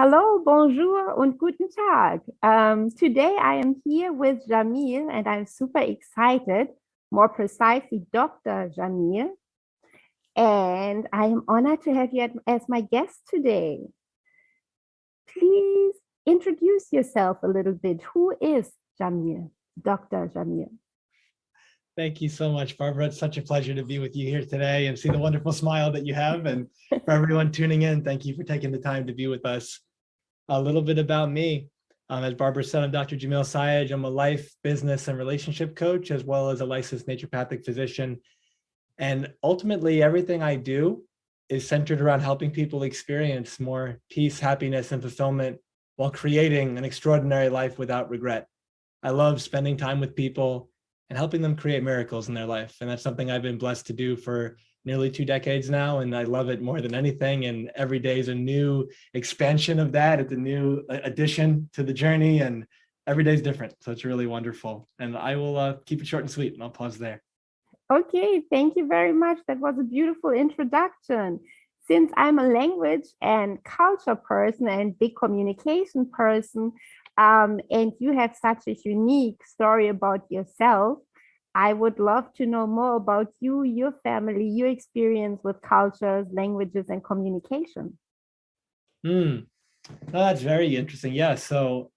Hello, bonjour und guten Tag. Today I am here with Jamil and I'm super excited, more precisely Dr. Jamil, and I am honored to have you as my guest today. Please introduce yourself a little bit. Who is Jamil, Dr. Jamil? Thank you so much, Barbara. It's such a pleasure to be with you here today and see the wonderful smile that you have. And for everyone tuning in, thank you for taking the time to be with us. A little bit about me. As Barbara said, I'm Dr. Jamil Sayegh. I'm a life, business, and relationship coach, as well as a licensed naturopathic physician. And ultimately, everything I do is centered around helping people experience more peace, happiness, and fulfillment while creating an extraordinary life without regret. I love spending time with people and helping them create miracles in their life. And that's something I've been blessed to do for nearly 2 decades now. And I love it more than anything. And every day is a new expansion of that. It's a new addition to the journey. And every day is different. So it's really wonderful. And I will keep it short and sweet, and I'll pause there. Okay, thank you very much. That was a beautiful introduction. Since I'm a language and culture person and big communication person, and you have such a unique story about yourself, I would love to know more about you, your family, your experience with cultures, languages, and communication. No, that's very interesting. Yeah, so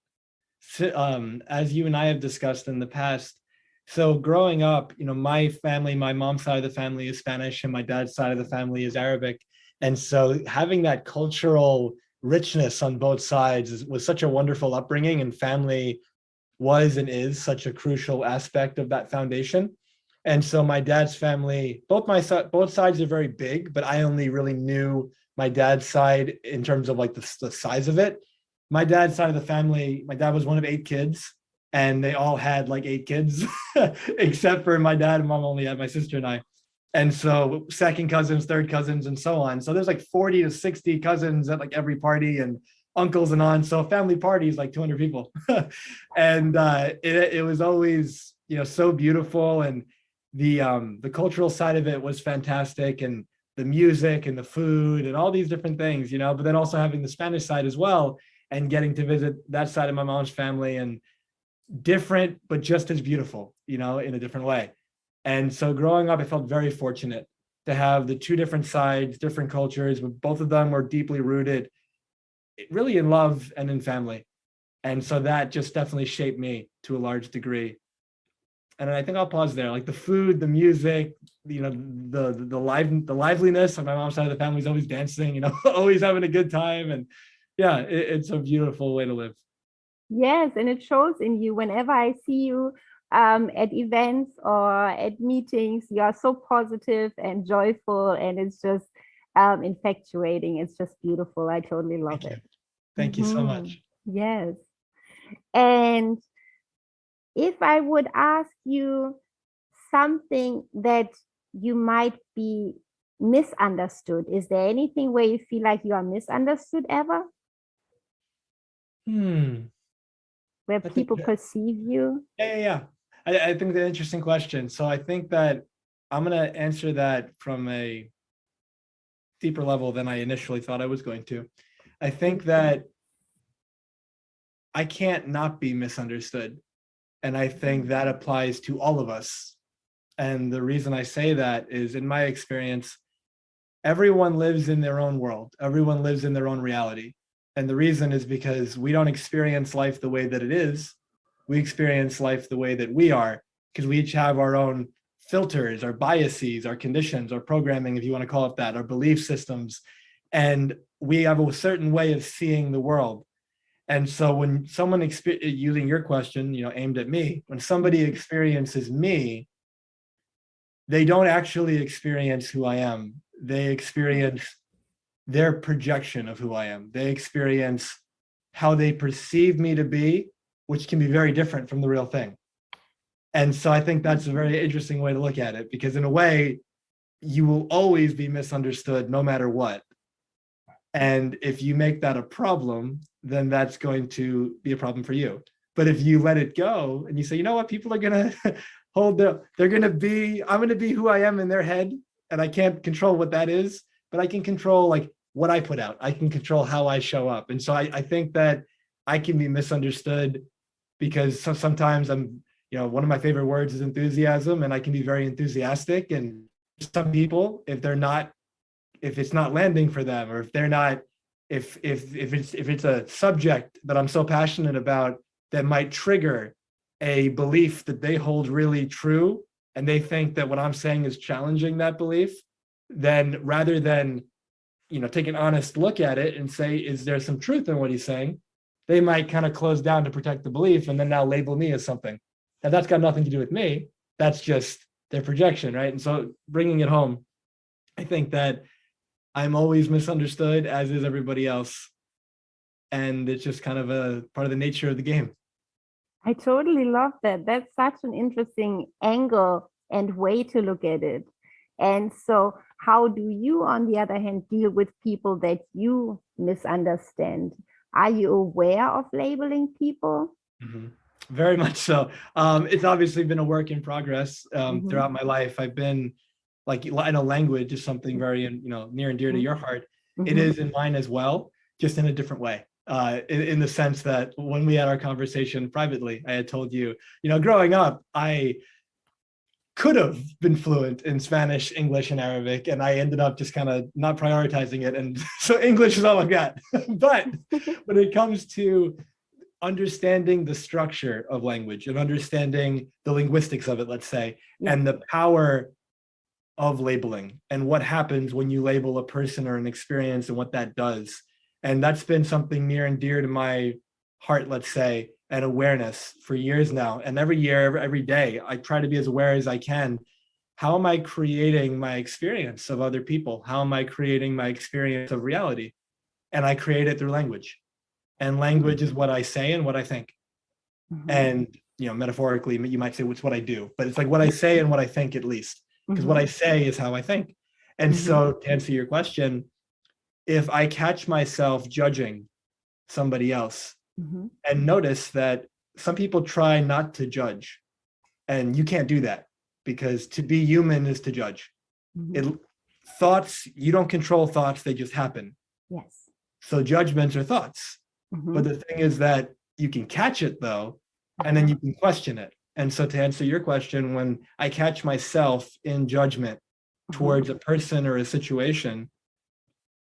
as you and I have discussed in the past, so growing up, my family, my mom's side of the family is Spanish and my dad's side of the family is Arabic. And so having that cultural richness on both sides was such a wonderful upbringing, and family was and is such a crucial aspect of that foundation. And so my dad's family, both sides are very big, but I only really knew my dad's side in terms of like the size of it. My dad's side of the family, my dad was one of 8 kids, and they all had like 8 kids, except for my dad and mom only had my sister and I. And so second cousins, third cousins, and so on. So there's like 40 to 60 cousins at like every party, and uncles and aunts. So a family party is like 200 people. And it was always, so beautiful. And the cultural side of it was fantastic. And the music and the food and all these different things, but then also having the Spanish side as well and getting to visit that side of my mom's family, and different, but just as beautiful, in a different way. And so growing up, I felt very fortunate to have the 2 different sides, different cultures, but both of them were deeply rooted really in love and in family. And so that just definitely shaped me to a large degree. And I think I'll pause there. Like the food, the music, the liveliness of my mom's side of the family is always dancing, always having a good time. And yeah, it's a beautiful way to live. Yes, and it shows in you whenever I see you at events or at meetings. You are so positive and joyful, and it's just infatuating. It's just beautiful. I totally love it. Thank you so much. Yes. And if I would ask you something that you might be misunderstood, is there anything where you feel like you are misunderstood ever? Where people perceive you? Yeah. I think that's an interesting question. So I think that I'm going to answer that from a deeper level than I initially thought I was going to. I think that I can't not be misunderstood. And I think that applies to all of us. And the reason I say that is, in my experience, everyone lives in their own world. Everyone lives in their own reality. And the reason is because we don't experience life the way that it is. We experience life the way that we are, because we each have our own filters, our biases, our conditions, our programming, if you want to call it that, our belief systems. And we have a certain way of seeing the world. And so when someone, using your question, aimed at me, when somebody experiences me, they don't actually experience who I am. They experience their projection of who I am. They experience how they perceive me to be, which can be very different from the real thing. And so I think that's a very interesting way to look at it, because in a way, you will always be misunderstood no matter what. And if you make that a problem, then that's going to be a problem for you. But if you let it go and you say, you know what, people are going to I'm going to be who I am in their head, and I can't control what that is, but I can control like what I put out. I can control how I show up. And so I think that I can be misunderstood because sometimes I'm, one of my favorite words is enthusiasm, and I can be very enthusiastic. And some people, if it's not landing for them, or if they're not, if it's a subject that I'm so passionate about that might trigger a belief that they hold really true, and they think that what I'm saying is challenging that belief, then rather than take an honest look at it and say, is there some truth in what he's saying, they might kind of close down to protect the belief and then now label me as something. Now that's got nothing to do with me. That's just their projection, right? And so bringing it home, I think that I'm always misunderstood, as is everybody else. And it's just kind of a part of the nature of the game. I totally love that. That's such an interesting angle and way to look at it. And so how do you, on the other hand, deal with people that you misunderstand? Are you aware of labeling people? Mm-hmm. Very much so. It's obviously been a work in progress throughout my life. I've been, like, I know language is something very, near and dear to your heart. It is in mine as well, just in a different way. In the sense that when we had our conversation privately, I had told you, growing up, I could have been fluent in Spanish, English, and Arabic, and I ended up just kind of not prioritizing it. And so English is all I've got. But when it comes to understanding the structure of language and understanding the linguistics of it, let's say, and the power of labeling and what happens when you label a person or an experience and what that does. And that's been something near and dear to my heart, let's say, and awareness for years now. And every year, every day, I try to be as aware as I can. How am I creating my experience of other people? How am I creating my experience of reality? And I create it through language. And language is what I say and what I think. And, metaphorically, you might say it's what I do, but it's like what I say and what I think, at least, because what I say is how I think. And so to answer your question, if I catch myself judging somebody else, and notice that some people try not to judge, and you can't do that, because to be human is to judge. Thoughts, you don't control thoughts, they just happen. Yes. So judgments are thoughts. But the thing is that you can catch it, though, and then you can question it. And so to answer your question, when I catch myself in judgment towards a person or a situation,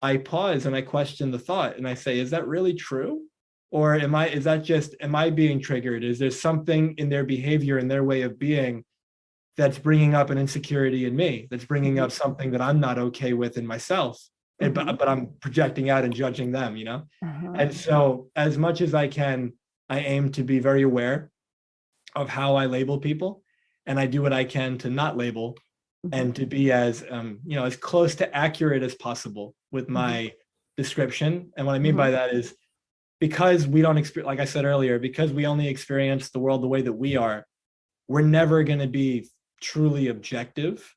I pause and I question the thought and I say, is that really true? Or am I being triggered? Is there something in their behavior and their way of being that's bringing up an insecurity in me, that's bringing up something that I'm not okay with in myself, but I'm projecting out and judging them, And so as much as I can, I aim to be very aware of how I label people, and I do what I can to not label and to be as, as close to accurate as possible with my description. And what I mean by that is, because we don't experience, like I said earlier, because we only experience the world the way that we are, we're never going to be truly objective,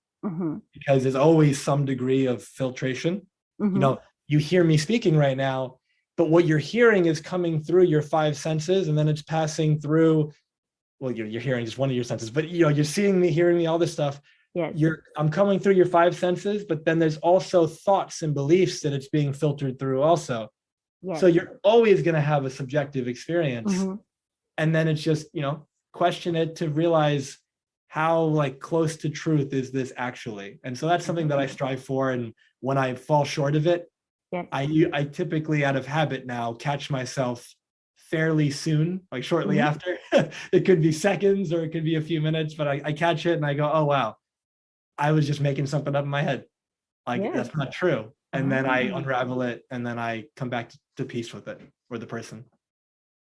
because there's always some degree of filtration. You hear me speaking right now, but what you're hearing is coming through your five senses, and then it's passing through, well, you're hearing just one of your senses, but you're seeing me, hearing me, all this stuff. Yes. I'm coming through your five senses, but then there's also thoughts and beliefs that it's being filtered through also. Yes. So you're always going to have a subjective experience. And then it's just, question it to realize how close to truth is this actually. And so that's something that I strive for. And when I fall short of it, I typically, out of habit now, catch myself fairly soon, shortly after. It could be seconds or it could be a few minutes, but I catch it and I go, oh, wow, I was just making something up in my head. That's not true. And then I unravel it, and then I come back to peace with it or the person.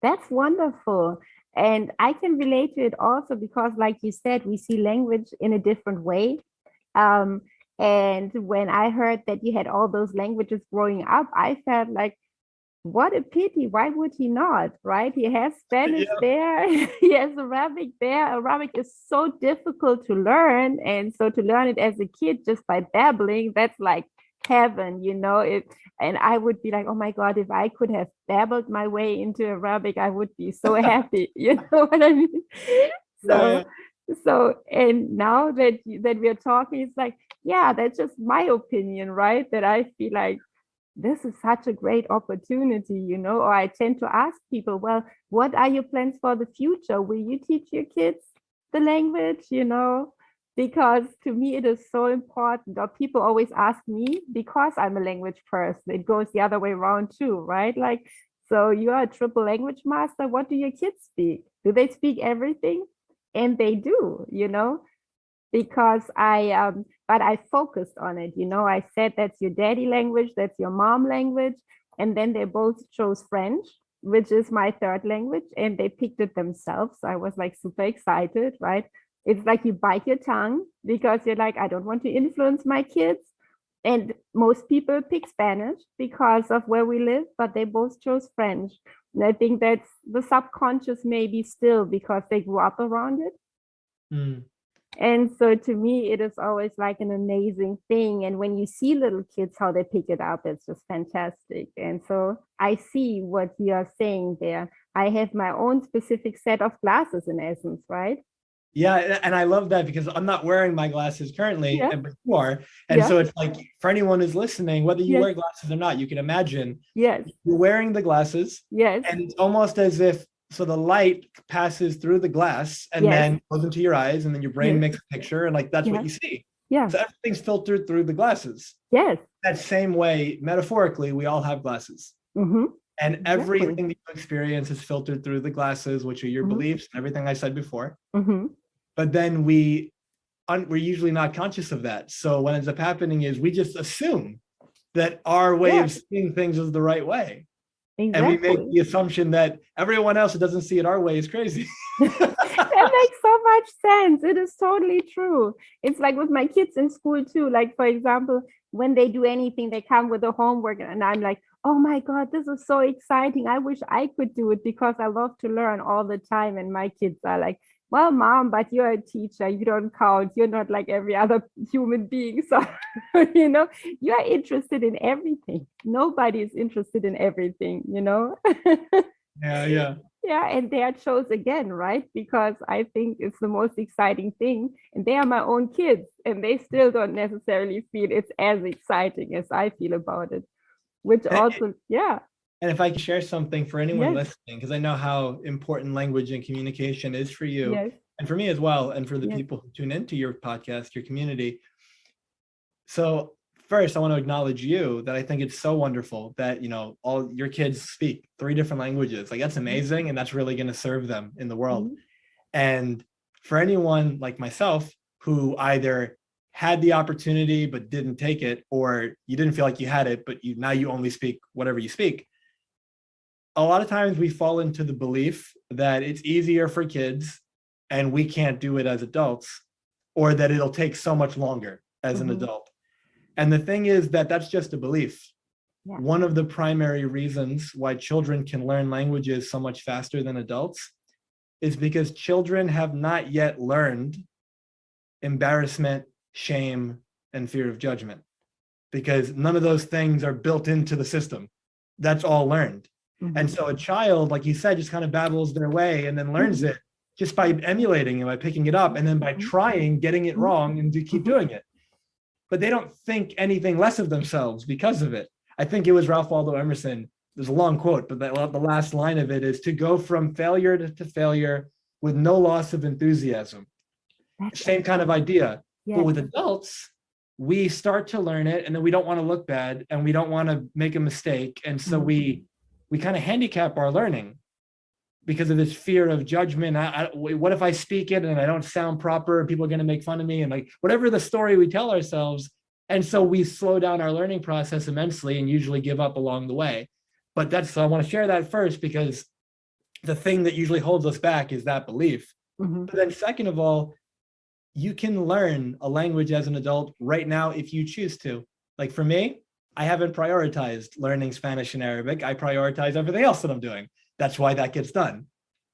That's wonderful. And I can relate to it also because, like you said, we see language in a different way. And when I heard that you had all those languages growing up, I felt like, what a pity. Why would he not, right? He has Spanish there, he has Arabic there. Arabic is so difficult to learn. And so to learn it as a kid just by babbling, that's like heaven, and I would be like, oh my God, if I could have babbled my way into Arabic, I would be so happy. You know what I mean? So, and now that we are talking, it's like, yeah, that's just my opinion, right? That I feel like this is such a great opportunity, you know, or I tend to ask people, well, what are your plans for the future? Will you teach your kids the language, you know? Because to me, it is so important. Or people always ask me because I'm a language person. It goes the other way around too, right? Like, so you are a triple language master. What do your kids speak? Do they speak everything? And they do, you know, because but I focused on it, you know. I said that's your daddy language, that's your mom language, and then they both chose French, which is my third language, and they picked it themselves. So I was like super excited, right? It's like you bite your tongue because you're like, I don't want to influence my kids. And most people pick Spanish because of where we live, but they both chose French. And I think that's the subconscious maybe still because they grew up around it. Mm. And so to me, it is always like an amazing thing. And when you see little kids, how they pick it up, it's just fantastic. And so I see what you are saying there. I have my own specific set of glasses in essence, right? Yeah, and I love that because I'm not wearing my glasses currently, Yeah, but you are. And yeah, so it's like for anyone who's listening, whether you yes, wear glasses or not, you can imagine yes, you're wearing the glasses, yes, and it's almost as if so the light passes through the glass and yes, then goes into your eyes, and then your brain yes, makes a picture, and like that's what yeah, you see. yeah, So everything's filtered through the glasses. yes. That same way, metaphorically, we all have glasses. Mm-hmm. And Exactly. everything that you experience is filtered through the glasses, which are your Mm-hmm. beliefs and everything I said before. Mm-hmm. But then we're usually not conscious of that. So what ends up happening is we just assume that our way Yeah, of seeing things is the right way. And we make exactly. the assumption that everyone else who doesn't see it our way is crazy. That makes so much sense. It is totally true. It's like with my kids in school too. Like, for example, when they do anything, they come with the homework, and I'm like, oh my God, this is so exciting. I wish I could do it because I love to learn all the time. And my kids are like, well, mom, but you're a teacher. You don't count. You're not like every other human being. So, you know, you're interested in everything. Nobody is interested in everything, you know? Yeah, yeah. Yeah, and they are chose again, right? Because I think it's the most exciting thing. And they are my own kids, and they still don't necessarily feel it's as exciting as I feel about it, which And, also, yeah, and if I can share something for anyone yes, listening, because I know how important language and communication is for you yes, and for me as well, and for the yes, people who tune into your podcast, your community. So first, I want to acknowledge you that I think it's so wonderful that, you know, all your kids speak 3 different languages. Like that's mhm, amazing. And that's really going to serve them in the world. mhm, And for anyone like myself who either had the opportunity but didn't take it, or you didn't feel like you had it, but now you only speak whatever you speak, a lot of times we fall into the belief that it's easier for kids and we can't do it as adults, or that it'll take so much longer as an mhm, adult. And the thing is that that's just a belief. yeah, One of the primary reasons why children can learn languages so much faster than adults is because children have not yet learned embarrassment, shame, and fear of judgment, because none of those things are built into the system. That's all learned. And mhm, so a child, like you said, just kind of babbles their way and then learns mhm, it just by emulating it, by picking it up, and then by mhm, trying, getting it mhm, wrong, and to keep mhm. doing it. But they don't think anything less of themselves because of it. I think it was Ralph Waldo Emerson. There's a long quote, but the last line of it is to go from failure to failure with no loss of enthusiasm. That's Same kind of excellent. idea. But Yes. with adults, we start to learn it, and then we don't want to look bad, and we don't want to make a mistake, and so Mhm, we kind of handicap our learning because of this fear of judgment. What if I speak it and I don't sound proper? People are going to make fun of me, and like whatever the story we tell ourselves. And so we slow down our learning process immensely and usually give up along the way. But that's, so I want to share that first, because the thing that usually holds us back is that belief. mhm, But then second of all, you can learn a language as an adult right now if you choose to. Like for me, I haven't prioritized learning Spanish and Arabic. I prioritize everything else that I'm doing. That's why that gets done.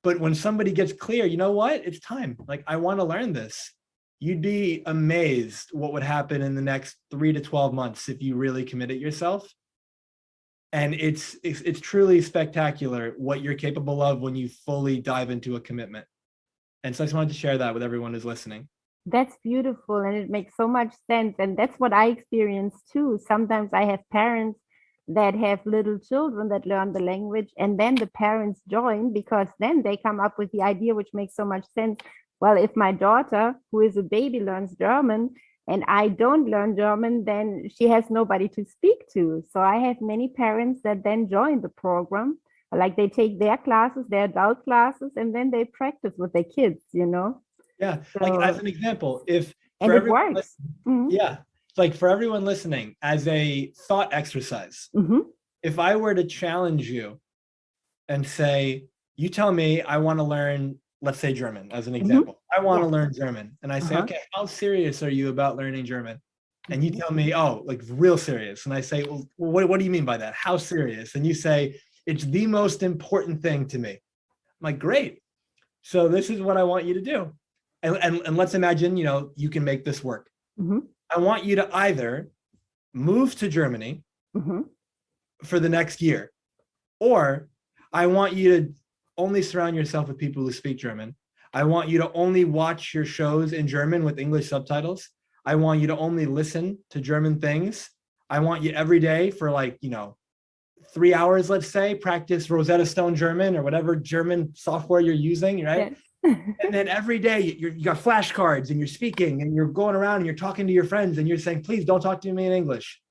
But when somebody gets clear, you know what? It's time. Like, I want to learn this. You'd be amazed what would happen in the next 3 to 12 months if you really committed yourself. And it's truly spectacular what you're capable of when you fully dive into a commitment. And so I just wanted to share that with everyone who's listening. that's beautiful, and it makes so much sense. And that's what I experience too. Sometimes I have parents that have little children that learn the language, and then the parents join, because then they come up with the idea, which makes so much sense. Well, if my daughter, who is a baby, learns German and I don't learn German, then she has nobody to speak to. So I have many parents that then join the program, like they take their classes, their adult classes, and then they practice with their kids, you know? Yeah, like as So, an example, if and for it everyone, works. Mhm, yeah, like for everyone listening, as a thought exercise, mhm, if I were to challenge you and say, you tell me I want to learn, let's say German as an mhm. example. I want to Yeah. learn German. And I say, Uh-huh. okay, how serious are you about learning German? And you Mhm, tell me, oh, like real serious. And I say, well, what do you mean by that? How serious? And you say, it's the most important thing to me. I'm like, great. So this is what I want you to do. And let's imagine, you can make this work. mhm, I want you to either move to Germany mhm, for the next year, or I want you to only surround yourself with people who speak German. I want you to only watch your shows in German with English subtitles. I want you to only listen to German things. I want you every day for 3 hours, let's say, practice Rosetta Stone German or whatever German software you're using, right? yes. And then every day you got flashcards and you're speaking and you're going around and you're talking to your friends and you're saying, please don't talk to me in English.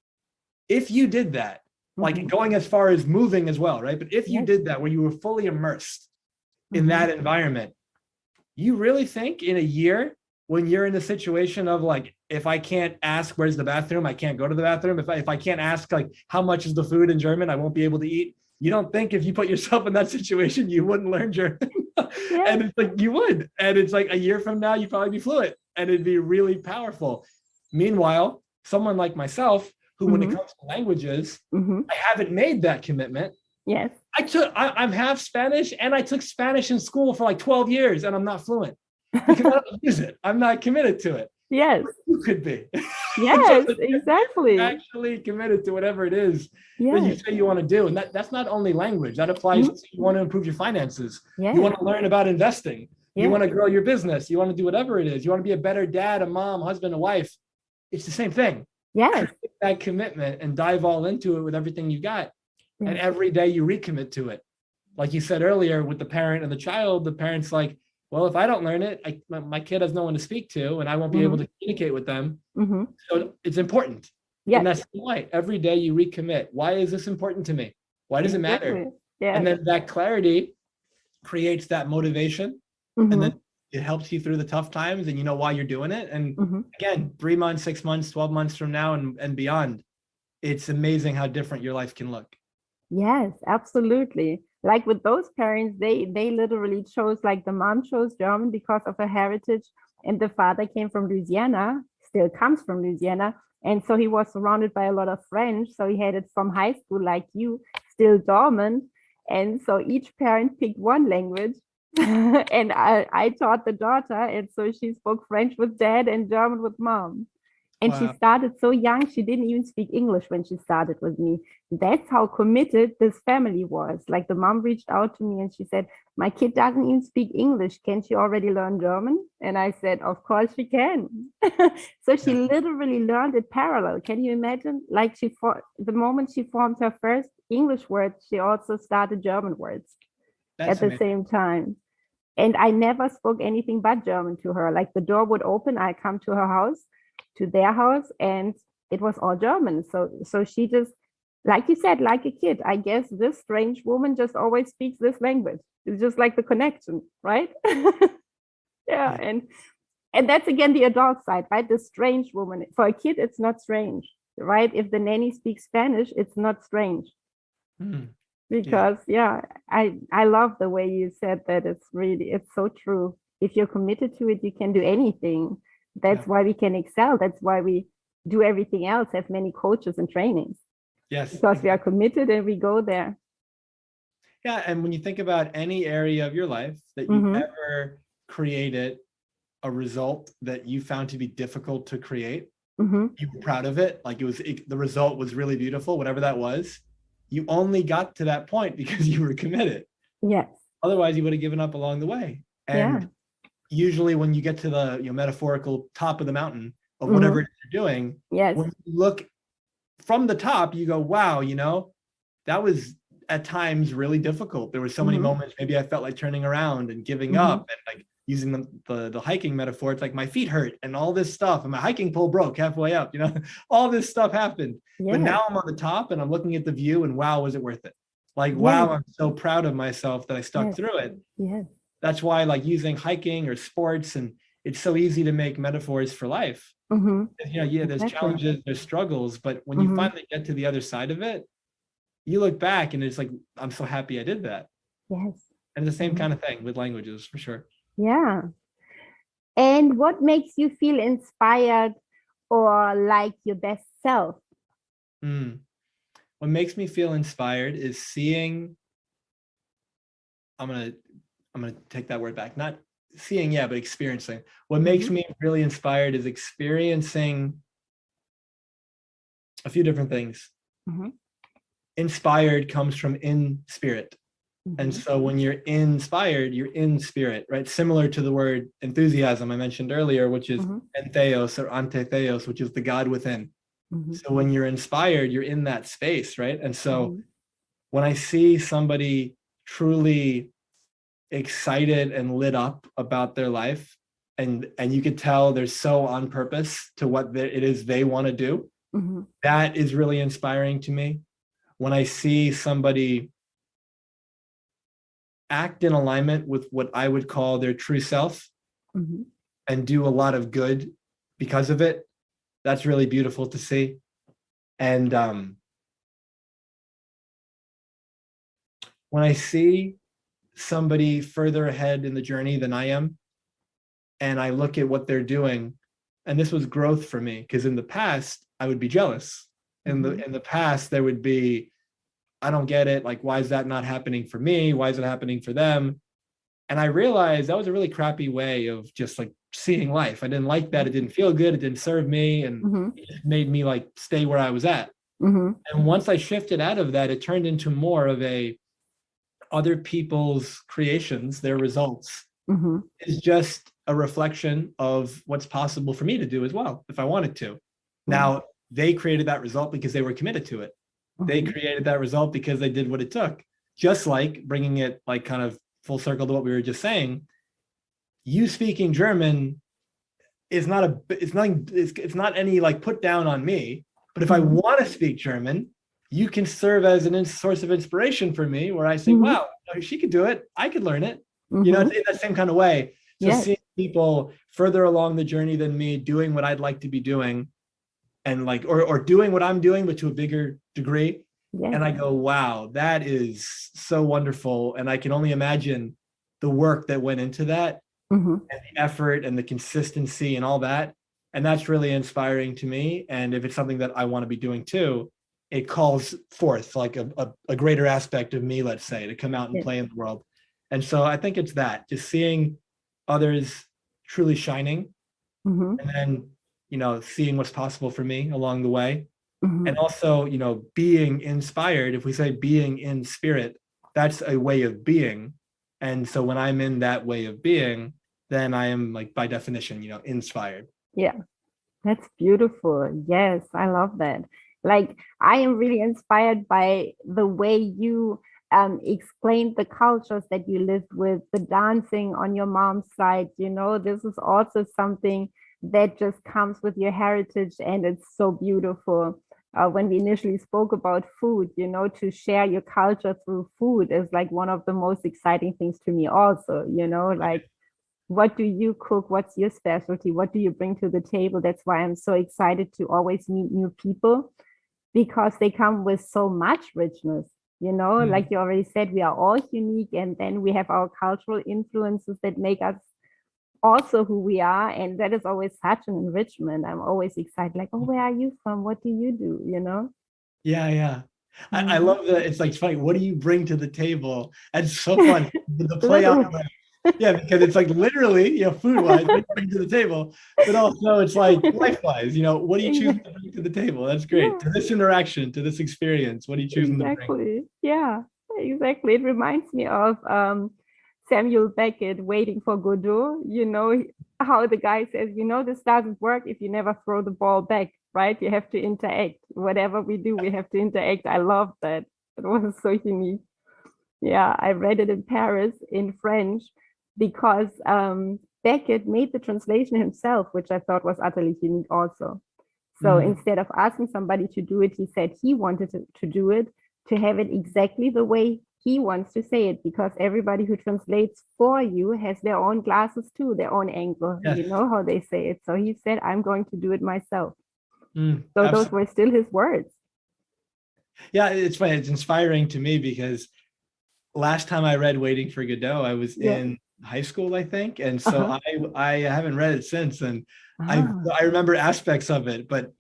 If you did that, like Mhm, going as far as moving as well, right? But if you yes. did that where you were fully immersed in Mhm, that environment, you really think in a year, when you're in the situation of like, if I can't ask where's the bathroom, I can't go to the bathroom. If I can't ask like how much is the food in German, I won't be able to eat. You don't think if you put yourself in that situation, you wouldn't learn German? And Yes. it's like you would. And it's like a year from now, you'd probably be fluent and it'd be really powerful. Meanwhile, someone like myself, who when it Mhm, comes to languages, mhm, I haven't made that commitment. yes. I'm half Spanish and I took Spanish in school for like 12 years and I'm not fluent because I don't use it. I'm not committed to it. Yes. You could be. So Yes, if you're exactly. actually committed to whatever it is that you Yes. say you want to do, and that's not only language, that applies Mhm, to you want to improve your finances, you yes. want to learn about investing, you Yes. want to grow your business, you want to do whatever it is, you want to be a better dad, a mom, husband, a wife. It's the same thing. Yes. Create that commitment and dive all into it with everything you got. And Yes. every day you recommit to it. Like you said earlier with the parent and the child, the parent's like, well, if I don't learn it, my kid has no one to speak to and I won't be able Mhm, to communicate with them. mhm. So it's important. And Yes. that's why every day you recommit. Why is this important to me? Why does it matter? Exactly. And Yes. then that clarity creates that motivation. And then Mhm, it helps you through the tough times and you know why you're doing it. And mhm. again, 3 months, 6 months, 12 months from now and beyond, it's amazing how different your life can look. Yes, absolutely. Like with those parents, they literally chose, like the mom chose German because of her heritage, and the father came from Louisiana, still comes from Louisiana, and so he was surrounded by a lot of French. So he had it from high school, like you, still dormant, and so each parent picked one language. And I taught the daughter, and so she spoke French with dad and German with mom. And she Wow. started so young, she didn't even speak English when she started with me. That's how committed this family was. Like the mom reached out to me and she said, my kid doesn't even speak English. Can she already learn German? And I said, of course she can. So she Yeah, literally learned it parallel. Can you imagine? Like the moment she formed her first English words, she also started German words at that's the amazing. same time. And I never spoke anything but German to her. Like the door would open, I come to her house, to their house, and it was all German. So she just, like you said, like a kid. I guess this strange woman just always speaks this language. It's just like the connection, right? Yeah, Yeah. and that's again the adult side, right? The strange woman. For a kid, it's not strange, right? If the nanny speaks Spanish, it's not strange Hmm. Yeah. because yeah, I love the way you said that. It's so true. If you're committed to it, you can do anything. Yeah. That's why we can excel. That's why we do everything else, have many coaches and trainings, Yes. because we are Exactly. committed and we go there. Yeah. And when you think about any area of your life that you Mm-hmm. ever created a result that you found to be difficult to create, Mm-hmm. you were proud of it, like the result was really beautiful, whatever that was, you only got to that point because you were committed. Yes. Otherwise, you would have given up along the way. Yeah. And usually when you get to the metaphorical top of the mountain of Mm-hmm. whatever you're doing, Yes. when you look from the top, you go, wow, that was at times really difficult. There were so many moments, maybe I felt like turning around and giving up, and like using the hiking metaphor, it's like my feet hurt and all this stuff, and my hiking pole broke halfway up, all this stuff happened. But now I'm on the top and I'm looking at the view, and wow, was it worth it? Like, wow, I'm so proud of myself that I stuck through it. That's why, like, using hiking or sports, and it's so easy to make metaphors for life. There's challenges, there's struggles, but when you finally get to the other side of it, you look back and it's like, I'm so happy I did that. And the same kind of thing with languages, for sure. And what makes you feel inspired or like your best self? What makes me feel inspired is seeing, I'm gonna take that word back, not seeing, but experiencing. What makes me really inspired is experiencing a few different things. Inspired comes from in spirit. And so when you're inspired, you're in spirit, right? Similar to the word enthusiasm I mentioned earlier, which is entheos or antetheos, which is the God within. So when you're inspired, you're in that space, right? And so when I see somebody truly excited and lit up about their life, and you could tell they're so on purpose to what it is they want to do, that is really inspiring to me. When I see somebody act in alignment with what I would call their true self and do a lot of good because of it, that's really beautiful to see. And when I see somebody further ahead in the journey than I am, and I look at what they're doing, and this was growth for me, because in the past I would be jealous. In the past there would be, I don't get it, like, why is that not happening for me? Why is it happening for them? And I realized that was a really crappy way of just like seeing life. I didn't like that. It didn't feel good. It didn't serve me, and it made me like stay where I was at. And once I shifted out of that, it turned into more of a other people's creations, their results is just a reflection of what's possible for me to do as well, if I wanted to. Now, they created that result because they were committed to it. They created that result because they did what it took. Just like bringing it like kind of full circle to what we were just saying, you speaking German is not it's not any like put down on me. But if I want to speak German, you can serve as a source of inspiration for me, where I say, wow, she could do it. I could learn it. It's in that same kind of way. So seeing people further along the journey than me, doing what I'd like to be doing, and like, or doing what I'm doing, but to a bigger degree. And I go, wow, that is so wonderful. And I can only imagine the work that went into that, and the effort and the consistency and all that. And that's really inspiring to me. And if it's something that I want to be doing too, it calls forth like a greater aspect of me, let's say, to come out and play in the world. And so I think it's that, just seeing others truly shining, and then, seeing what's possible for me along the way. And also, being inspired. If we say being in spirit, that's a way of being. And so when I'm in that way of being, then I am, like, by definition, inspired. Yeah, that's beautiful. Yes, I love that. Like, I am really inspired by the way you explained the cultures that you lived with, the dancing on your mom's side. This is also something that just comes with your heritage, and it's so beautiful. When we initially spoke about food, to share your culture through food is like one of the most exciting things to me also, like, what do you cook? What's your specialty? What do you bring to the table? That's why I'm so excited to always meet new people, because they come with so much richness, like you already said, we are all unique, and then we have our cultural influences that make us also who we are, and that is always such an enrichment. I'm always excited, like, oh, where are you from? What do you do? Yeah. I love that. It's like, it's funny, what do you bring to the table? It's so fun. The play on that. Yeah, because it's like literally, food-wise, what do you bring to the table, but also it's like life-wise, what do you choose to bring to the table? That's great. To this interaction, to this experience, what are you choosing to bring? Yeah, exactly. It reminds me of Samuel Beckett, Waiting for Godot. How the guy says, this doesn't work if you never throw the ball back. right? You have to interact. Whatever we do, we have to interact. I love that. It was so unique. Yeah, I read it in Paris in French because Beckett made the translation himself, which I thought was utterly unique also. So instead of asking somebody to do it, he said he wanted to do it, to have it exactly the way he wants to say it, because everybody who translates for you has their own glasses too, their own angle. Yes. You know how they say it. So he said, I'm going to do it myself. So Absolutely. those were still his words. Yeah, it's funny. It's inspiring to me because last time I read Waiting for Godot, I was in high school, I think. And so I haven't read it since. And I remember aspects of it, but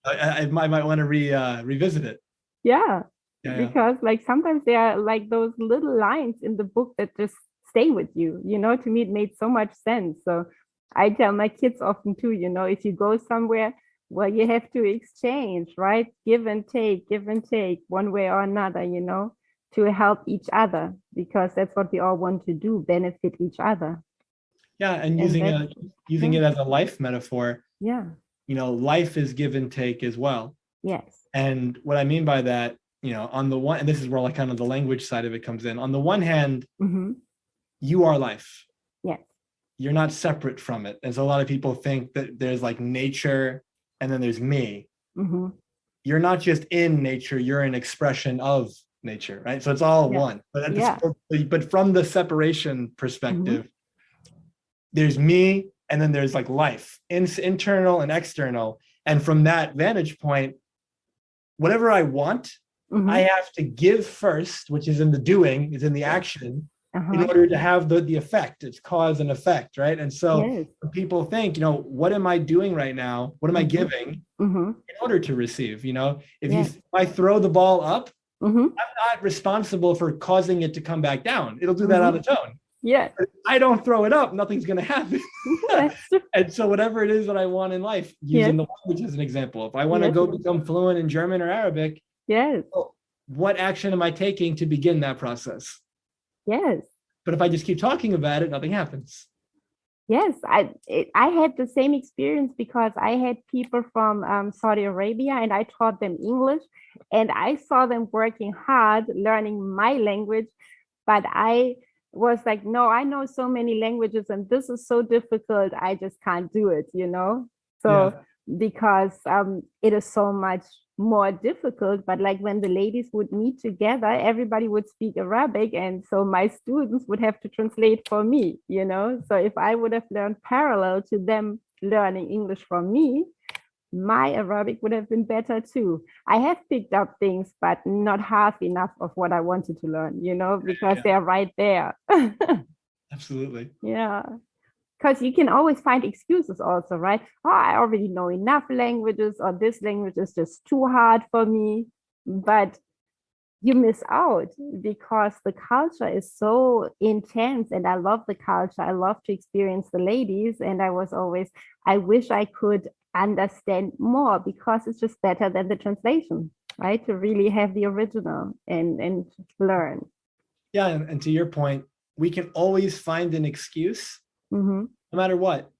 I might want to revisit it. Yeah. Because like sometimes there are like those little lines in the book that just stay with you. You know, to me, it made so much sense. So I tell my kids often too, you know, if you go somewhere, well, you have to exchange, right? Give and take one way or another, you know, to help each other, because that's what we all want to do, benefit each other. Yeah, and using it as a life metaphor. Yeah. You know, life is give and take as well. Yes. And what I mean by that, you know, on the one, and this is where like kind of the language side of it comes in. On the one hand, you are life. Yes. You're not separate from it. And so a lot of people think that there's like nature and then there's me. You're not just in nature, you're an expression of nature, right? So it's all one. But but from the separation perspective, there's me and then there's like life, internal and external. And from that vantage point, whatever I want, I have to give first, which is in the doing, is in the action, in order to have the effect. It's cause and effect, right? And so when people think, you know, what am I doing right now? What am I giving in order to receive? You know, if I throw the ball up, I'm not responsible for causing it to come back down. It'll do that on its own. Yeah. But if I don't throw it up, nothing's going to happen. And so whatever it is that I want in life, using the language as an example, if I want to go become fluent in German or Arabic, what action am I taking to begin that process? Yes. But if I just keep talking about it, nothing happens. Yes, I had the same experience because I had people from Saudi Arabia and I taught them English, and I saw them working hard learning my language, but I was like, no, I know so many languages and this is so difficult, I just can't do it, you know? So because it is so much more difficult, but like when the ladies would meet together, everybody would speak Arabic, and so my students would have to translate for me, you know? So if I would have learned parallel to them learning English from me, my Arabic would have been better too. I have picked up things, but not half enough of what I wanted to learn, you know, because they're right there. Absolutely. Yeah. Because you can always find excuses also, right? Oh, I already know enough languages, or this language is just too hard for me. But you miss out because the culture is so intense, and I love the culture. I love to experience the ladies. And I was always, I wish I could understand more because it's just better than the translation, right? To really have the original and learn. Yeah. And to your point, we can always find an excuse. No matter what,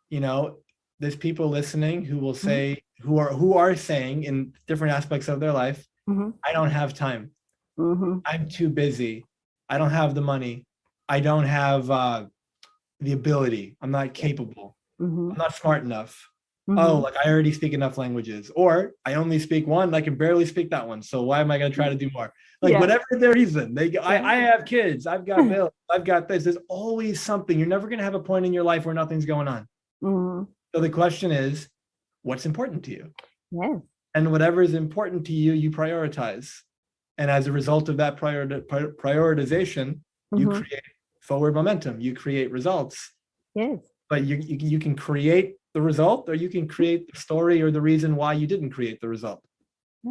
you know, there's people listening who will say, who are saying in different aspects of their life, I don't have time. I'm too busy. I don't have the money. I don't have the ability. I'm not capable. I'm not smart enough. Oh, like I already speak enough languages, or I only speak one. I can barely speak that one. So why am I going to try to do more? Like whatever their reason, I have kids. I've got bills. I've got this. There's always something. You're never going to have a point in your life where nothing's going on. So the question is, what's important to you? Yes. And whatever is important to you, you prioritize. And as a result of that prioritization, you create forward momentum. You create results. Yes. But you can create the result, or you can create the story or the reason why you didn't create the result.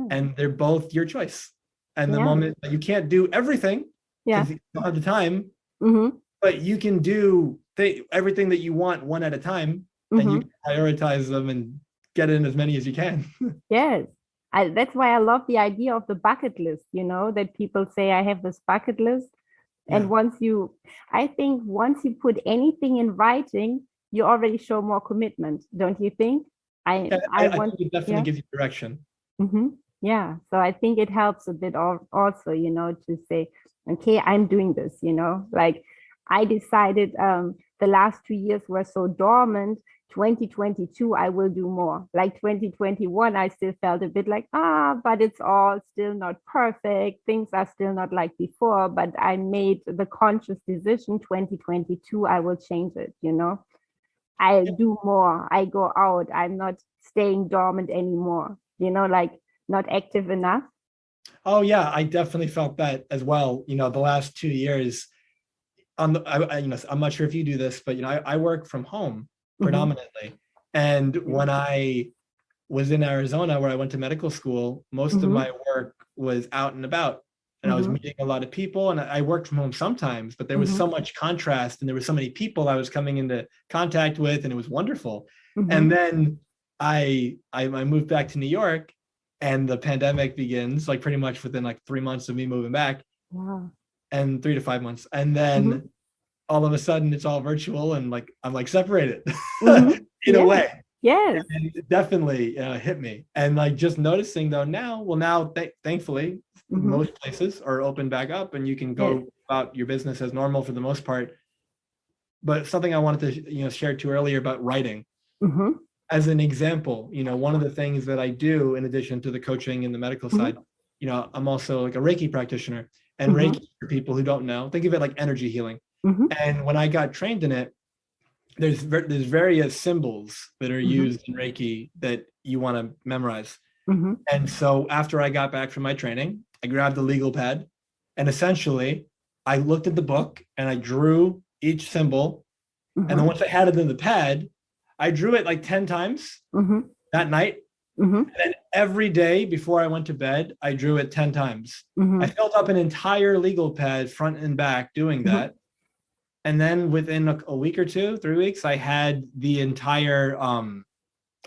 And they're both your choice. And the moment you can't do everything because you don't have the time, but you can do everything that you want one at a time, and you can prioritize them and get in as many as you can. Yes. That's why I love the idea of the bucket list, you know, that people say, I have this bucket list. And I think once you put anything in writing, you already show more commitment, don't you think? I Yeah, I I want, think it definitely yeah. gives you direction. Yeah, so I think it helps a bit also, to say, okay, I'm doing this, like I decided the last 2 years were so dormant. 2022, I will do more. Like 2021, I still felt a bit like, but it's all still not perfect. Things are still not like before, but I made the conscious decision 2022, I will change it, I do more. I go out. I'm not staying dormant anymore, like not active enough. Oh yeah, I definitely felt that as well. The last 2 years on the, I'm not sure if you do this, but I work from home Mhm. predominantly. And when I was in Arizona where I went to medical school, most of Mhm. my work was out and about. And I was Mhm. meeting a lot of people and I worked from home sometimes, but there was Mhm. so much contrast and there were so many people I was coming into contact with and it was wonderful. And Mhm. then I moved back to New York and the pandemic begins like pretty much within like 3 months of me moving back Wow. and 3 to 5 months. And Mhm. then all of a sudden it's all virtual and like I'm like separated Mhm. in a Yes. way. Yes. And it definitely hit me. And like just noticing though now, well now thankfully Mhm. most places are open back up and you can Yes. go about your business as normal for the most part. But something I wanted to share too earlier about writing Mhm. as an example, one of the things that I do in addition to the coaching and the medical Mhm. side, I'm also like a Reiki practitioner. And Mhm. Reiki, for people who don't know, think of it like energy healing. Mhm. And when I got trained in it, there's various symbols that are Mhm. used in Reiki that you want to memorize. Mhm. And so after I got back from my training, I grabbed the legal pad and essentially I looked at the book and I drew each symbol. And then Mhm. once I had it in the pad, I drew it like 10 times Mhm. that night. Mhm. And then every day before I went to bed, I drew it 10 times. I Mhm. filled up an entire legal pad front and back doing Mhm. that. And then within a week or two, 3 weeks, I had the entire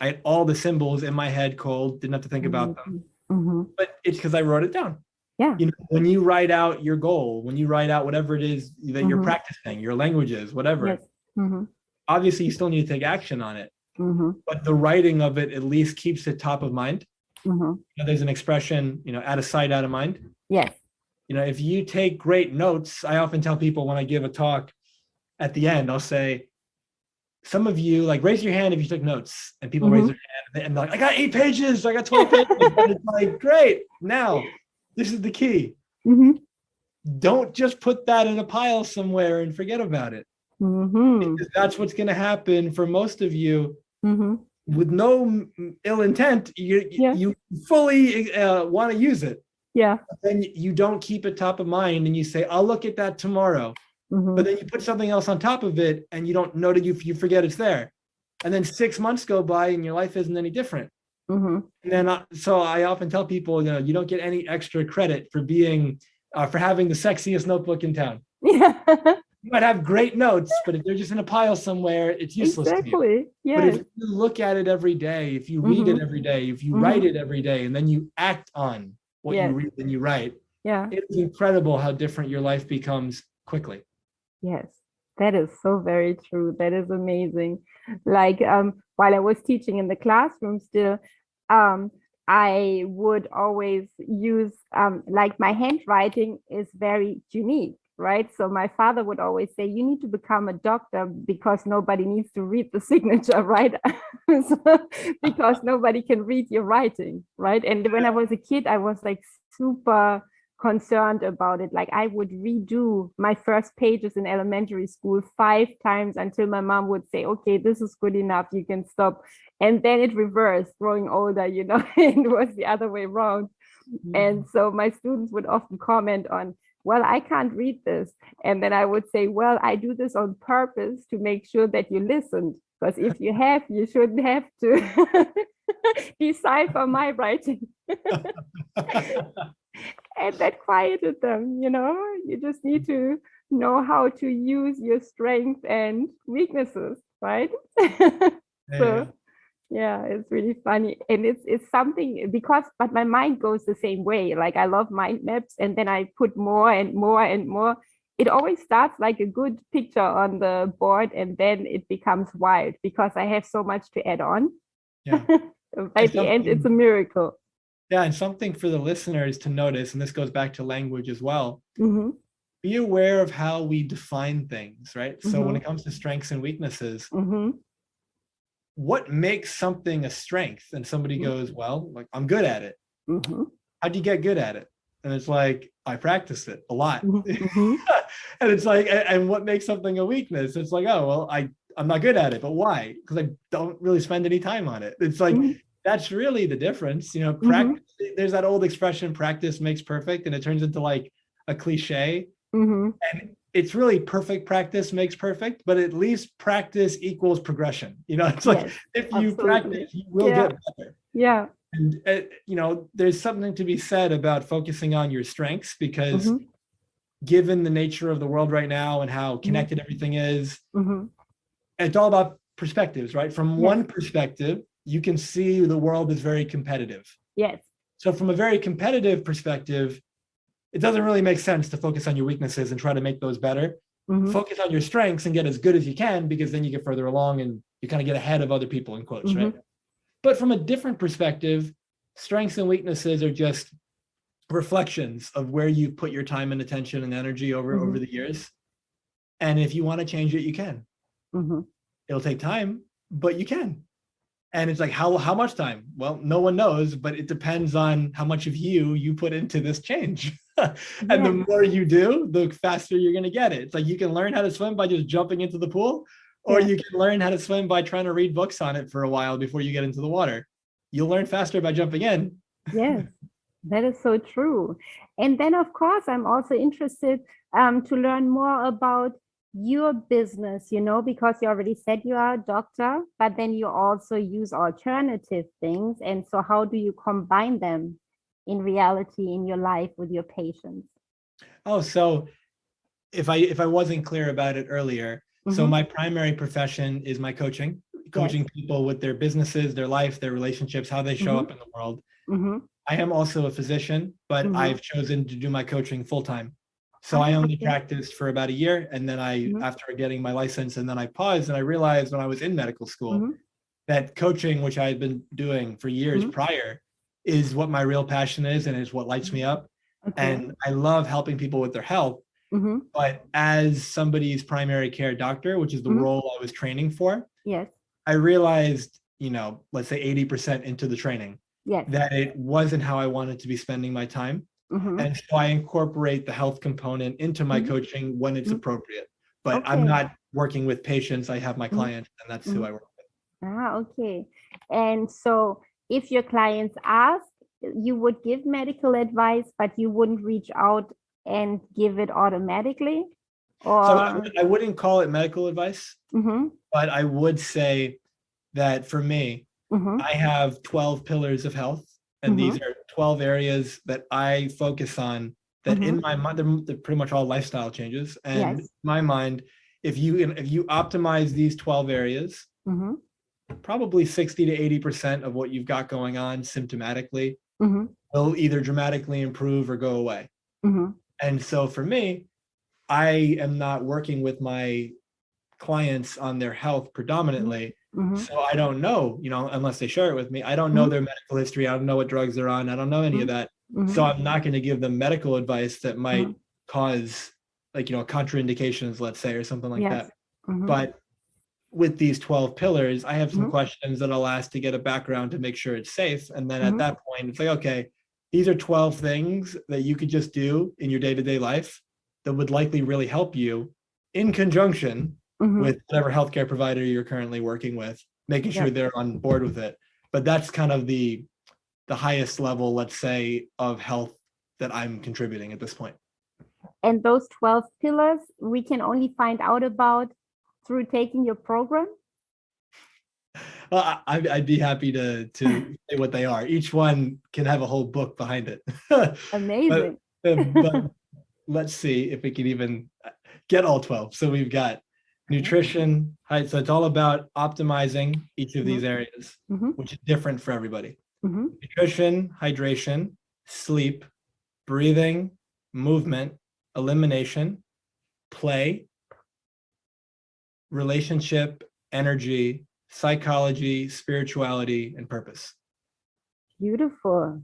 I had all the symbols in my head cold, didn't have to think about them. Amazing. Mhm. But it's because I wrote it down. Yeah. When you write out your goal, when you write out whatever it is that you're Mhm. practicing, your languages, Yes. whatever, Mhm. obviously you still need to take action on it. Mhm. But the writing of it at least keeps it top of mind. Mhm. There's an expression, out of sight, out of mind. Yes. If you take great notes, I often tell people when I give a talk at the end, I'll say, some of you like raise your hand if you took notes, and people raise Mhm. their hand and they're like, I got 8 pages, I got 12 pages. And it's like, great. Now, this is the key. Mhm. Don't just put that in a pile somewhere and forget about it. Mhm. Because that's what's going to happen for most of you Mhm. with no ill intent. You, Yeah. you fully want to use it. Yeah. Then you don't keep it top of mind and you say, I'll look at that tomorrow. But Mhm. then you put something else on top of it and you don't know that you forget it's there. And then 6 months go by and your life isn't any different. Mhm. And then, so I often tell people, you don't get any extra credit for having the sexiest notebook in town. Yeah. You might have great notes, but if they're just in a pile somewhere, it's useless to you. Exactly. But if Yes. you look at it every day, if you read it Mhm. every day, if you write Mhm. it every day, and then you act on what you Yes. read and you write, Yeah. it is incredible how different your life becomes quickly. Yes. That is so very true. That is amazing. Like while I was teaching in the classroom still, um I would always use like my handwriting is very unique, right? So my father would always say, you need to become a doctor because nobody needs to read the signature, right? So, because nobody can read your writing, right? And when I was a kid, I was like super concerned about it. Like I would redo my first pages in elementary school 5 times until my mom would say, okay, this is good enough, you can stop. And then it reversed, growing older, it was the other way around. And so my students would often comment on, well, I can't read this. And then I would say, well, I do this on purpose to make sure that you listened. Because if you have, you shouldn't have to decipher my writing. And that quieted them. You just need to know how to use your strengths and weaknesses, right? Yeah. So yeah, it's really funny. And it's something because but my mind goes the same way. Like I love mind maps and then I put more and more and more. It always starts like a good picture on the board and then it becomes wild because I have so much to add on. Yeah. By And the end, it's a something, miracle. yeah, and something for the listeners to notice, and this goes back to language as well. Mm-hmm. Be aware of how we define things, right? So when Mm-hmm. it comes to strengths and weaknesses, Mm-hmm. what makes something a strength? And somebody goes, well, like, I'm good at it. Mm-hmm. How do you get good at it? And it's like, I practice it a lot. Mm-hmm. And it's like, and what makes something a weakness? It's like, oh, well, I'm not good at it, but why? Because I don't really spend any time on it. It's like, that's really the difference. Mm-hmm. Practice, there's that old expression, practice makes perfect, and it turns into like a cliche. Mm-hmm. And it's really perfect practice makes perfect, but at least practice equals progression. It's like, Yes, if you absolutely. practice, you will Yeah. get better. Yeah. And there's something to be said about focusing on your strengths, because Mm-hmm. given the nature of the world right now and how Mm-hmm. connected everything is, Mm-hmm. it's all about perspectives, right? From Yes. one perspective, you can see the world is very competitive. Yes. So from a very competitive perspective, it doesn't really make sense to focus on your weaknesses and try to make those better. Mm-hmm. Focus on your strengths and get as good as you can, because then you get further along and you kind of get ahead of other people, in quotes, Mm-hmm. right? But from a different perspective, strengths and weaknesses are just reflections of where you put your time and attention and energy over the years. And if you want to change it, you can. Mm-hmm. It'll take time, but you can. And it's like, how much time? Well, no one knows, but it depends on how much of you put into this change. And the more you do, the faster you're going to get it. It's like, you can learn how to swim by just jumping into the pool, or you can learn how to swim by trying to read books on it for a while before you get into the water. You'll learn faster by jumping in. Yes, that is so true. And then, of course, I'm also interested to learn more about your business, because you already said you are a doctor, but then you also use alternative things. And so how do you combine them in reality in your life with your patients? Oh, so if I wasn't clear about it earlier, so my primary profession is my coaching people with their businesses, their life, their relationships, how they show up in the world. Mm-hmm. I am also a physician, but I've chosen to do my coaching full time. So I only practiced for about a year, and then after getting my license, and then I paused, and I realized when I was in medical school that coaching, which I had been doing for years prior, is what my real passion is, and is what lights me up. And I love helping people with their health. But as somebody's primary care doctor, which is the role I was training for, Yes. I realized, let's say 80% into the training, Yes. that it wasn't how I wanted to be spending my time. And so I incorporate the health component into my coaching when it's appropriate. But I'm not working with patients. I have my clients, and that's who I work with. Okay. And so if your clients ask, you would give medical advice, but you wouldn't reach out and give it automatically? Or So I wouldn't call it medical advice, but I would say that for me, I have 12 pillars of health, and these are 12 areas that I focus on, that in my mind, they're pretty much all lifestyle changes. And in my mind, if you optimize these 12 areas, probably 60 to 80% of what you've got going on symptomatically will either dramatically improve or go away. And so for me, I am not working with my clients on their health predominantly. So I don't know, unless they share it with me, I don't know their medical history. I don't know what drugs they're on. I don't know any of that. So I'm not going to give them medical advice that might cause, like, contraindications, let's say, or something like that. But with these 12 pillars, I have some questions that I'll ask to get a background to make sure it's safe. And then at that point, it's like, okay, these are 12 things that you could just do in your day-to-day life that would likely really help you, in conjunction with whatever healthcare provider you're currently working with, making sure they're on board with it. But that's kind of the highest level, let's say, of health that I'm contributing at this point. And those 12 pillars, we can only find out about through taking your program? Well, I'd be happy to say what they are. Each one can have a whole book behind it. Amazing. But let's see if we can even get all 12. So we've got nutrition, right? So it's all about optimizing each of these areas, which is different for everybody. Nutrition, hydration, sleep, breathing, movement, elimination, play, relationship, energy, psychology, spirituality, and purpose. Beautiful.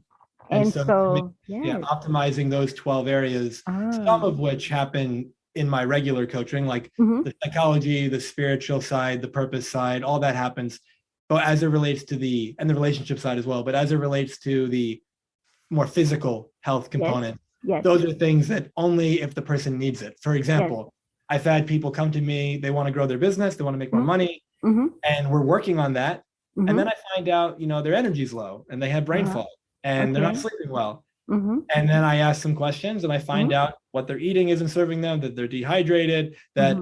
And And so, so, yeah, yes. optimizing those 12 areas, some of which happen in my regular coaching, like the psychology, the spiritual side, the purpose side, all that happens. But as it relates to and the relationship side as well, but as it relates to the more physical health component, Yes. those are things that only if the person needs it. For example, I've had people come to me, they want to grow their business, they want to make more money, and we're working on that. And then I find out, their energy's low and they have brain fog and they're not sleeping well. And then I ask some questions and I find out what they're eating isn't serving them, that they're dehydrated, that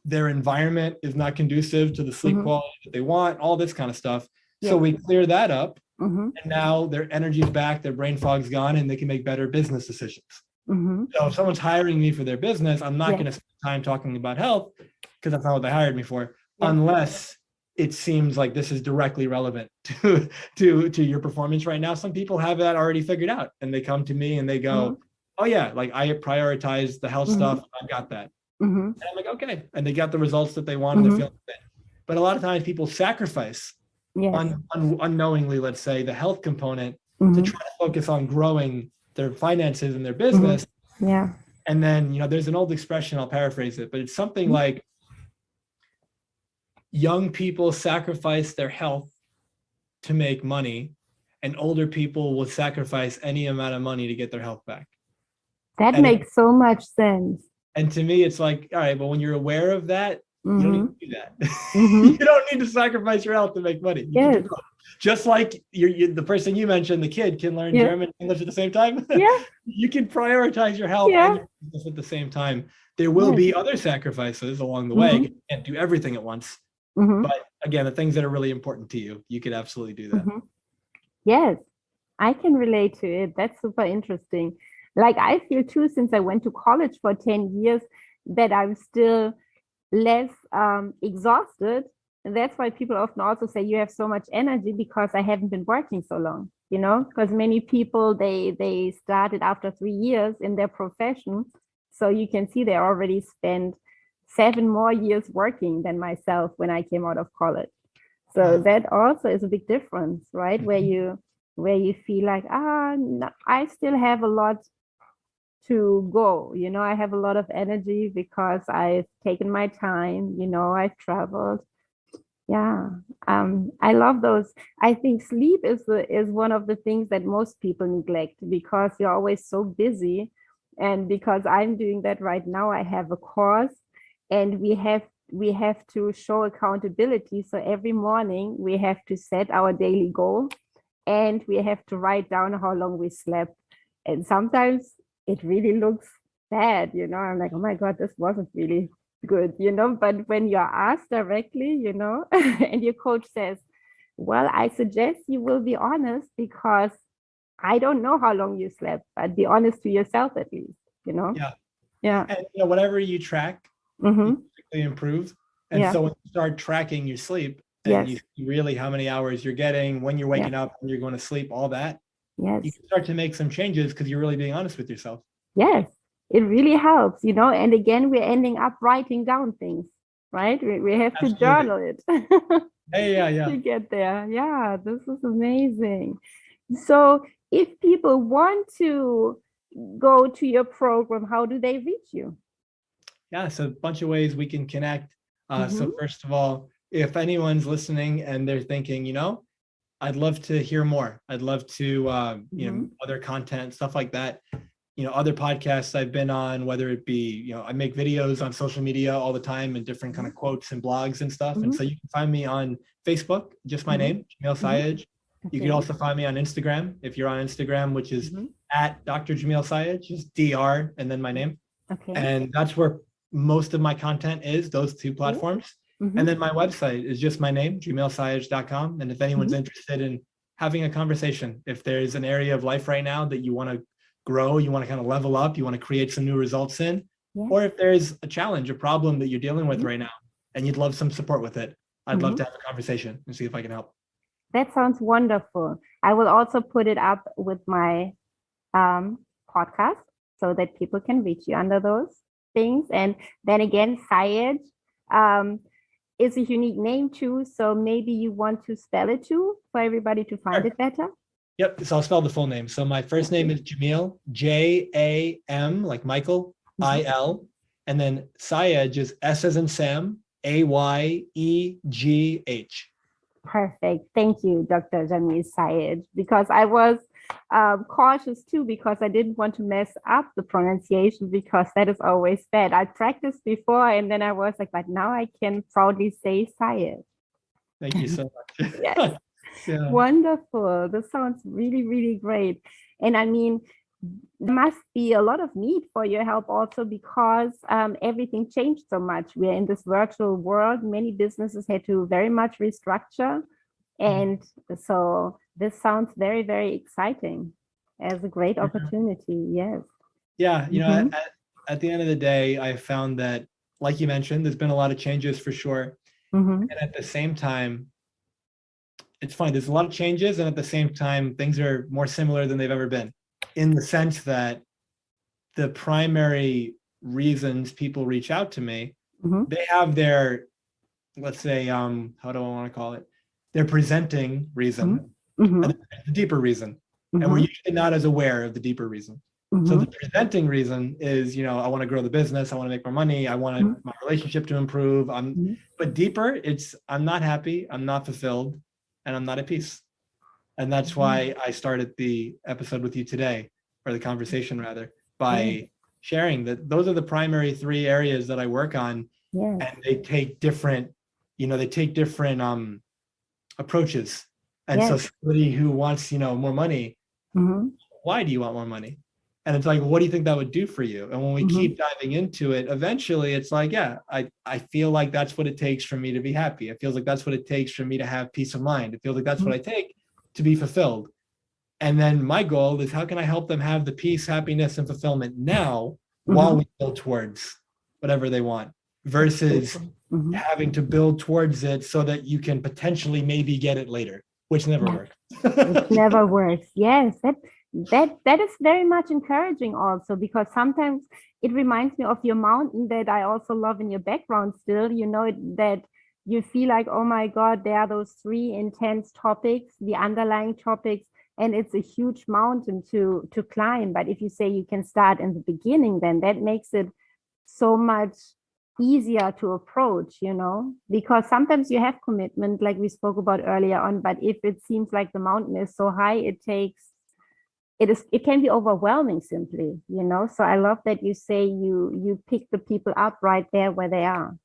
their environment is not conducive to the sleep quality that they want, all this kind of stuff. So we clear that up. And now their energy's back, their brain fog's gone, and they can make better business decisions. So if someone's hiring me for their business, I'm not going to spend time talking about health because that's not what they hired me for, unless it seems like this is directly relevant to your performance right now. Some people have that already figured out, and they come to me and they go, "Oh yeah, like I prioritize the health stuff. I've got that." And I'm like, "Okay," and they got the results that they wanted to feel good. But a lot of times people sacrifice unknowingly, let's say, the health component to try to focus on growing their finances and their business. And then, there's an old expression, I'll paraphrase it, but it's something like young people sacrifice their health to make money, and older people will sacrifice any amount of money to get their health back. That makes so much sense. And to me, it's like, all right, but when you're aware of that, you don't need to do that. You don't need to sacrifice your health to make money. You can do both. Just like the person you mentioned, the kid can learn German and English at the same time. You can prioritize your health and your business at the same time. There will be other sacrifices along the way. You can't do everything at once. But again, the things that are really important to you, you could absolutely do that. Yes, I can relate to it. That's super interesting. Like I feel too, since I went to college for 10 years, that I'm still less exhausted. And that's why people often also say you have so much energy, because I haven't been working so long, because many people, they started after 3 years in their profession. So you can see they already spent 7 more years working than myself when I came out of college. So that also is a big difference, right? Where you feel like, no, I still have a lot to go, I have a lot of energy because I've taken my time, I've traveled. I love those. I think sleep is one of the things that most people neglect, because you're always so busy. And because I'm doing that right now, I have a course, and we have to show accountability. So every morning we have to set our daily goal, and we have to write down how long we slept. And sometimes it really looks bad, I'm like, oh my God, this wasn't really good, but when you're asked directly, and your coach says, well, I suggest you will be honest, because I don't know how long you slept, but be honest to yourself at least, And whatever you track, you improve. And so when you start tracking your sleep, and you see really how many hours you're getting, when you're waking up, when you're going to sleep, all that, you can start to make some changes because you're really being honest with yourself. Yes, it really helps, and again, we're ending up writing down things, right? We have to journal it to get there. Yeah, this is amazing. So if people want to go to your program, how do they reach you? Yeah, so a bunch of ways we can connect. So first of all, if anyone's listening and they're thinking, I'd love to hear more. I'd love to, other content, stuff like that. Other podcasts I've been on, whether it be, I make videos on social media all the time and different kind of quotes and blogs and stuff. And so you can find me on Facebook, just my name, Jamil Sayegh. You can also find me on Instagram, if you're on Instagram, which is at Dr. Jamil Sayegh, just DR and then my name. And that's where most of my content is, those two platforms. And then my website is just my name, jamilsayegh.com. And if anyone's interested in having a conversation, if there's an area of life right now that you want to grow, you want to kind of level up, you want to create some new results in, or if there's a challenge, a problem that you're dealing with right now, and you'd love some support with it, I'd love to have a conversation and see if I can help. That sounds wonderful. I will also put it up with my podcast so that people can reach you under those things. And then again, Sayegh, is a unique name too. So maybe you want to spell it too for everybody to find Sure. it better. Yep. So I'll spell the full name. So my first name is Jamil, Jam, like Michael, Il, and then Sayegh is S as in Sam, Ayegh. Perfect. Thank you, Dr. Jamil Sayegh, because I was cautious too, because I didn't want to mess up the pronunciation, because that is always bad. I practiced before and then I was like, but now I can proudly say Sayegh. Thank you so much. Yes. Yeah. Wonderful. This sounds really, really great. And I mean, there must be a lot of need for your help also, because everything changed so much. We're in this virtual world. Many businesses had to very much restructure. And so this sounds very, very exciting as a great opportunity. Yes. Yeah. At the end of the day, I found that, like you mentioned, there's been a lot of changes for sure. And at the same time, it's funny, there's a lot of changes, and at the same time, things are more similar than they've ever been, in the sense that the primary reasons people reach out to me, they have their, let's say, how do I want to call it? Their presenting reason, and the deeper reason. And we're usually not as aware of the deeper reason. So the presenting reason is, I want to grow the business, I want to make more money, I want my relationship to improve. But deeper, it's I'm not happy, I'm not fulfilled, and I'm not at peace. And that's why I started the episode with you today, or the conversation rather, by sharing that those are the primary three areas that I work on. And they take different, approaches. And so somebody who wants, more money, why do you want more money? And it's like, what do you think that would do for you? And when we keep diving into it, eventually it's like, I feel like that's what it takes for me to be happy. It feels like that's what it takes for me to have peace of mind. It feels like that's what I take to be fulfilled. And then my goal is, how can I help them have the peace, happiness, and fulfillment now while we build towards whatever they want, versus having to build towards it so that you can potentially maybe get it later, which never works. It never works. Yes, that is very much encouraging also, because sometimes it reminds me of your mountain that I also love in your background still, that you feel like, oh my God, there are those three intense topics, the underlying topics, and it's a huge mountain to climb. But if you say you can start in the beginning, then that makes it so much easier to approach, because sometimes you have commitment, like we spoke about earlier on, but if it seems like the mountain is so high, it can be overwhelming simply, So I love that you say you pick the people up right there where they are,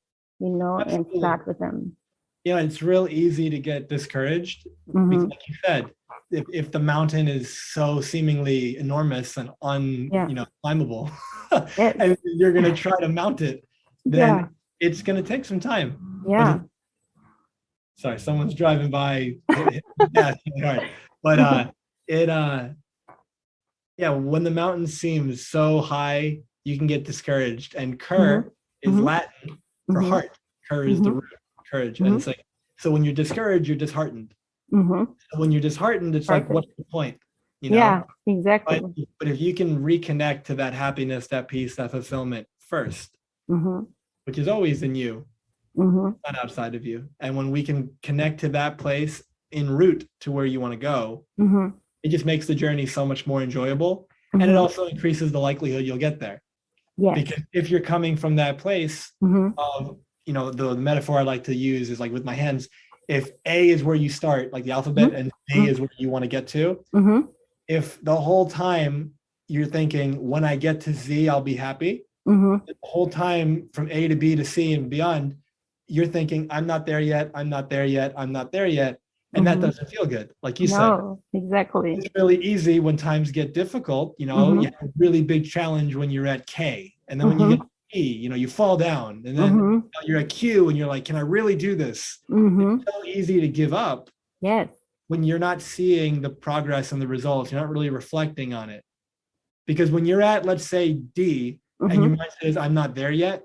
Absolutely. and start with them. Yeah, it's real easy to get discouraged, because like you said, if the mountain is so seemingly enormous and climbable, and you're going to try to mount it, then it's going to take some time. Yeah. Sorry, someone's driving by. But when the mountain seems so high, you can get discouraged. And cur is Latin for heart. Cur is the root, courage. And it's like, so when you're discouraged, you're disheartened. So when you're disheartened, it's like, what's the point? Yeah, exactly. But if you can reconnect to that happiness, that peace, that fulfillment first, which is always in you, not outside of you. And when we can connect to that place en route to where you want to go, it just makes the journey so much more enjoyable. And it also increases the likelihood you'll get there. Because if you're coming from that place of, the metaphor I like to use is like with my hands, if A is where you start, like the alphabet, and Z is where you want to get to, if the whole time you're thinking, when I get to Z, I'll be happy, the whole time from A to B to C and beyond, you're thinking, I'm not there yet, I'm not there yet, I'm not there yet. And that doesn't feel good. Like you said, exactly. It's really easy when times get difficult. You have a really big challenge when you're at K. And then when you get to P, you fall down. And then you're at Q and you're like, can I really do this? It's so easy to give up. Yes. When you're not seeing the progress and the results, you're not really reflecting on it. Because when you're at, let's say, D, and your mind says, I'm not there yet,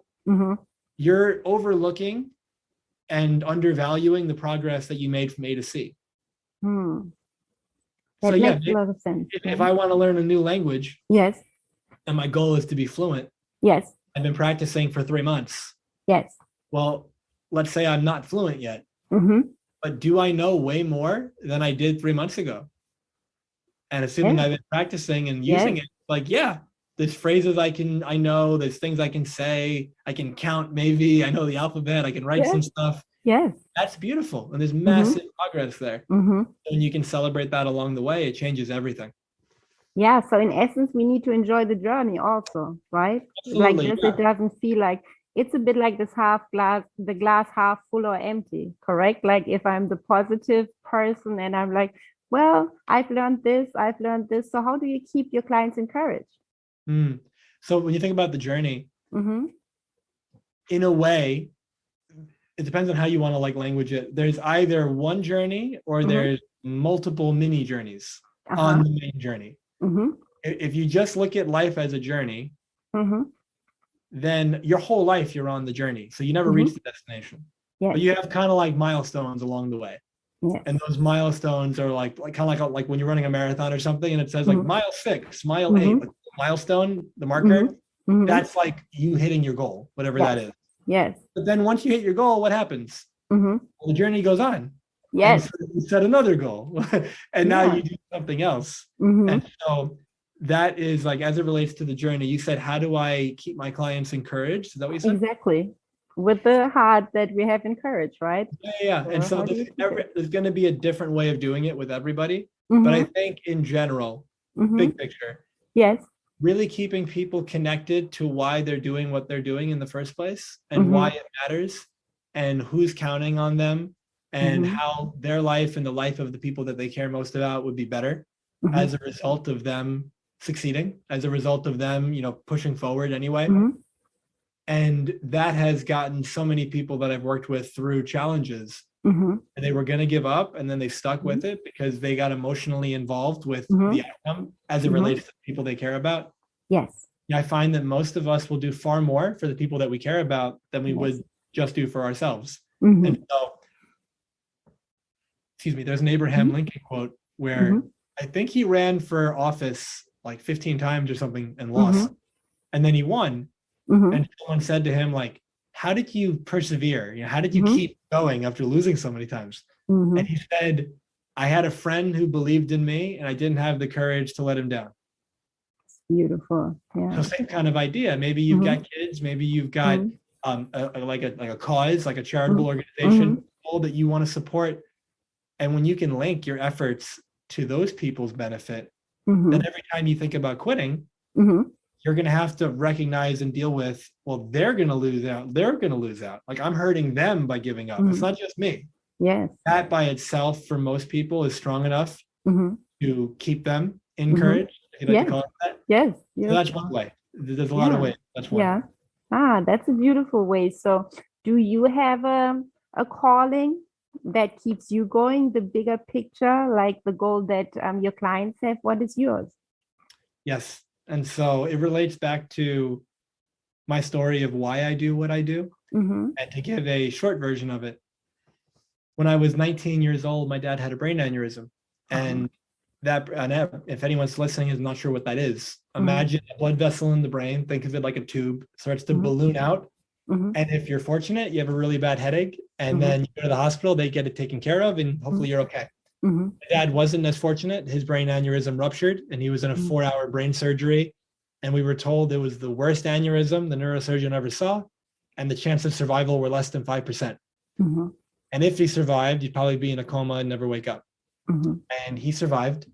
you're overlooking and undervaluing the progress that you made from A to C. That So makes a lot of sense. If I want to learn a new language, yes, and my goal is to be fluent, yes, I've been practicing for 3 months. Yes. Well, let's say I'm not fluent yet, Mm-hmm. but do I know way more than I did 3 months ago? And assuming Yes. I've been practicing and Yes. using it, like, yeah, there's phrases I know, there's things I can say, I can count maybe, I know the alphabet, I can write Yes. some stuff. Yes. That's beautiful. And there's Mm-hmm. massive progress there. Mm-hmm. And you can celebrate that along the way. It changes everything. Yeah, so in essence, we need to enjoy the journey also, right? Like Absolutely. this, Yeah. it doesn't feel like it's a bit like this half glass, the glass half full or empty, correct? Like if I'm the positive person and I'm like, well, I've learned this, I've learned this. So how do you keep your clients encouraged? Mm. So when you think about the journey, Mm-hmm. in a way, it depends on how you want to like language it. There's either one journey or Mm-hmm. there's multiple mini journeys Uh-huh. on the main journey. Mm-hmm. If you just look at life as a journey, Mm-hmm. then your whole life you're on the journey. So you never reach the destination. Yes. But you have kind of like milestones along the way. Yes. And those milestones are like kind of like when you're running a marathon or something and it says like Mhm. mile 6, mile Mhm. 8, like milestone, the marker, Mhm. that's like you hitting your goal, whatever that is. Yes. But then once you hit your goal, what happens? Mm-hmm. Well, the journey goes on. And Yes. so you set another goal and now Yeah. you do something else. Mm-hmm. And so that is like, as it relates to the journey, you said, how do I keep my clients encouraged? Is that what you said? Exactly. With the heart that we have encouraged, right? Yeah. And So so how do you keep it? there's going to be a different way of doing it with everybody. Mm-hmm. But I think in general, Mm-hmm. big picture, Yes. really keeping people connected to why they're doing what they're doing in the first place and Mm-hmm. why it matters and who's counting on them and Mm-hmm. how their life and the life of the people that they care most about would be better Mm-hmm. as a result of them succeeding, as a result of them, pushing forward anyway. Mm-hmm. And that has gotten so many people that I've worked with through challenges. Mm-hmm. And they were going to give up and then they stuck with it because they got emotionally involved with Mm-hmm. the outcome as it Mhm. relates to the people they care about. Yes. I find that most of us will do far more for the people that we care about than we Yes. would just do for ourselves. Mm-hmm. And so, excuse me, there's an Abraham Mhm. Lincoln quote where Mhm. I think he ran for office like 15 times or something and lost. And then he won. Mm-hmm. And someone said to him, like, how did you persevere? How did you Mhm. keep going after losing so many times? Mm-hmm. And he said, I had a friend who believed in me and I didn't have the courage to let him down. Beautiful. So Yeah. same kind of idea. Maybe you've got kids, maybe you've got like a cause, like a charitable organization that you want to support. And when you can link your efforts to those people's benefit, Mm-hmm. then every time you think about quitting, Mm-hmm. you're going to have to recognize and deal with, well, they're going to lose out. They're going to lose out. Like I'm hurting them by giving up. It's not just me. Yes. That by itself for most people is strong enough Mm-hmm. to keep them encouraged. If you'd like to call it that. Yes. So that's one way. There's a lot of ways. That's one. Yeah. Ah, that's a beautiful way. So do you have a calling that keeps you going, the bigger picture, like the goal that your clients have? What is yours? Yes. And so it relates back to my story of why I do what I do. Mm-hmm. And to give a short version of it, when I was 19 years old, my dad had a brain aneurysm. And if anyone's listening is not sure what that is, imagine a blood vessel in the brain, think of it like a tube, starts to balloon out. And if you're fortunate, you have a really bad headache, and then you go to the hospital, they get it taken care of, and hopefully you're okay. My dad wasn't as fortunate. His brain aneurysm ruptured, and he was in a 4-hour brain surgery. And we were told it was the worst aneurysm the neurosurgeon ever saw, and the chance of survival were less than 5%. And if he survived, he'd probably be in a coma and never wake up. And he survived,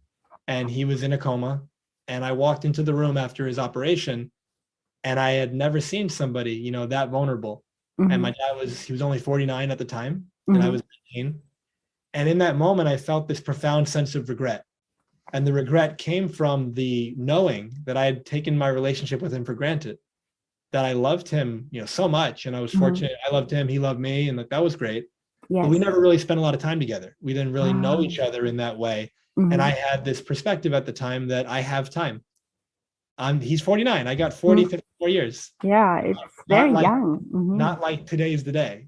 and he was in a coma. And I walked into the room after his operation, and I had never seen somebody, that vulnerable. And my dad he was only 49 at the time, and I was 19. And in that moment, I felt this profound sense of regret. And the regret came from the knowing that I had taken my relationship with him for granted, that I loved him, so much. And I was fortunate. I loved him, he loved me, and that was great. Yes. But we never really spent a lot of time together. We didn't really know each other in that way. And I had this perspective at the time that I have time. He's 49. I got 40, 54 years. Yeah, it's very young. Not like today is the day,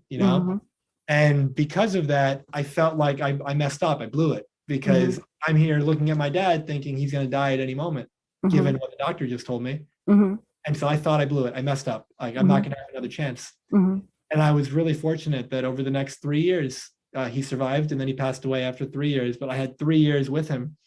And because of that, I felt like I messed up. I blew it because I'm here looking at my dad thinking he's going to die at any moment, given what the doctor just told me. And so I thought I blew it. I messed up. Like, I'm not going to have another chance. And I was really fortunate that over the next 3 years, he survived, and then he passed away after 3 years. But I had 3 years with him.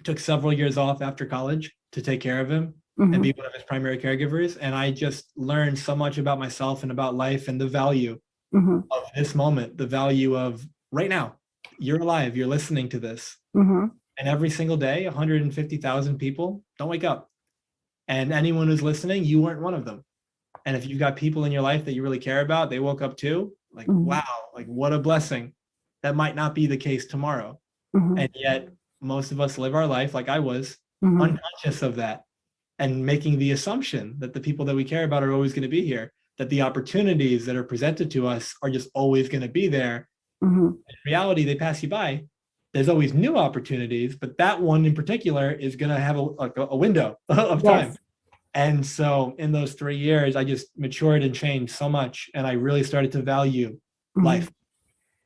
Took several years off after college to take care of him and be one of his primary caregivers. And I just learned so much about myself and about life and the value of this moment, the value of right now. You're alive, you're listening to this. And every single day, 150,000 people don't wake up. And anyone who's listening, you weren't one of them. And if you've got people in your life that you really care about, they woke up too, like, wow, like what a blessing. That might not be the case tomorrow. And yet most of us live our life, like I was, unconscious of that, and making the assumption that the people that we care about are always going to be here, that the opportunities that are presented to us are just always going to be there. In reality, they pass you by. There's always new opportunities, but that one in particular is going to have a window of time. And so in those 3 years, I just matured and changed so much. And I really started to value life.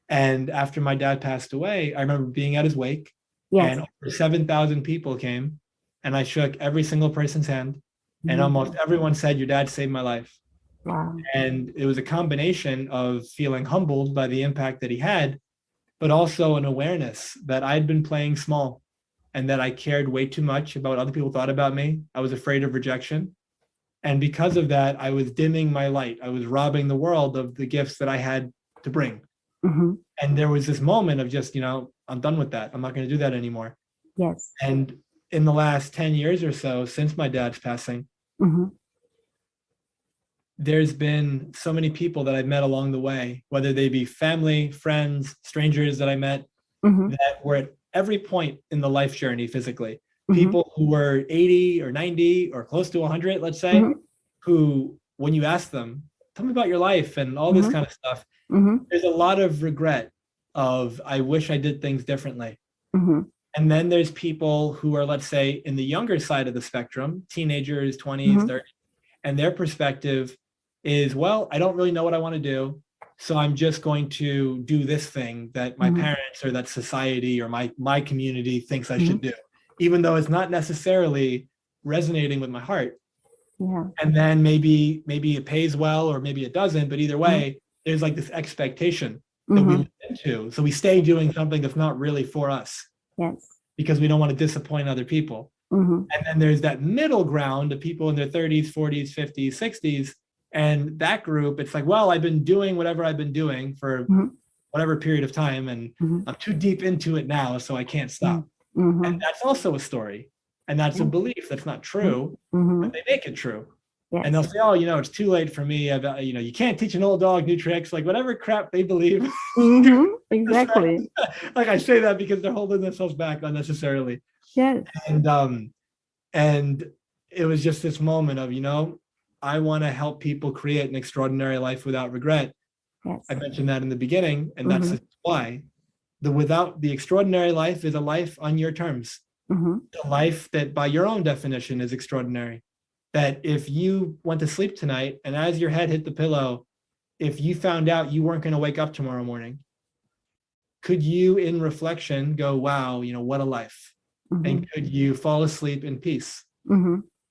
And after my dad passed away, I remember being at his wake, and over 7,000 people came, and I shook every single person's hand, and almost everyone said, your dad saved my life. Wow. And it was a combination of feeling humbled by the impact that he had, but also an awareness that I'd been playing small and that I cared way too much about what other people thought about me. I was afraid of rejection. And because of that, I was dimming my light. I was robbing the world of the gifts that I had to bring. And there was this moment of just, I'm done with that. I'm not going to do that anymore. And in the last 10 years or so, since my dad's passing, there's been so many people that I've met along the way, whether they be family, friends, strangers that I met, that were at every point in the life journey physically. People who were 80 or 90 or close to 100, let's say, who, when you ask them, tell me about your life and all this kind of stuff, there's a lot of regret of, I wish I did things differently. And then there's people who are, let's say, in the younger side of the spectrum, teenagers, 20s, 30s, and their perspective is, well, I don't really know what I want to do, so I'm just going to do this thing that my parents or that society or my community thinks I should do, even though it's not necessarily resonating with my heart. And then maybe it pays well, or maybe it doesn't, but either way, there's like this expectation that we live into. So we stay doing something that's not really for us. Because we don't want to disappoint other people. And then there's that middle ground of people in their 30s, 40s, 50s, 60s. And that group, it's like, well, I've been doing whatever I've been doing for whatever period of time, and I'm too deep into it now, so I can't stop. And that's also a story. And that's a belief that's not true, but they make it true. And they'll say, oh, it's too late for me. You can't teach an old dog new tricks, like whatever crap they believe. Exactly. Like I say that because they're holding themselves back unnecessarily. And it was just this moment of, I want to help people create an extraordinary life without regret. I mentioned that in the beginning, and that's why. The extraordinary life is a life on your terms. A life that by your own definition is extraordinary. That if you went to sleep tonight and as your head hit the pillow, if you found out you weren't going to wake up tomorrow morning, could you in reflection go, wow, what a life? And could you fall asleep in peace?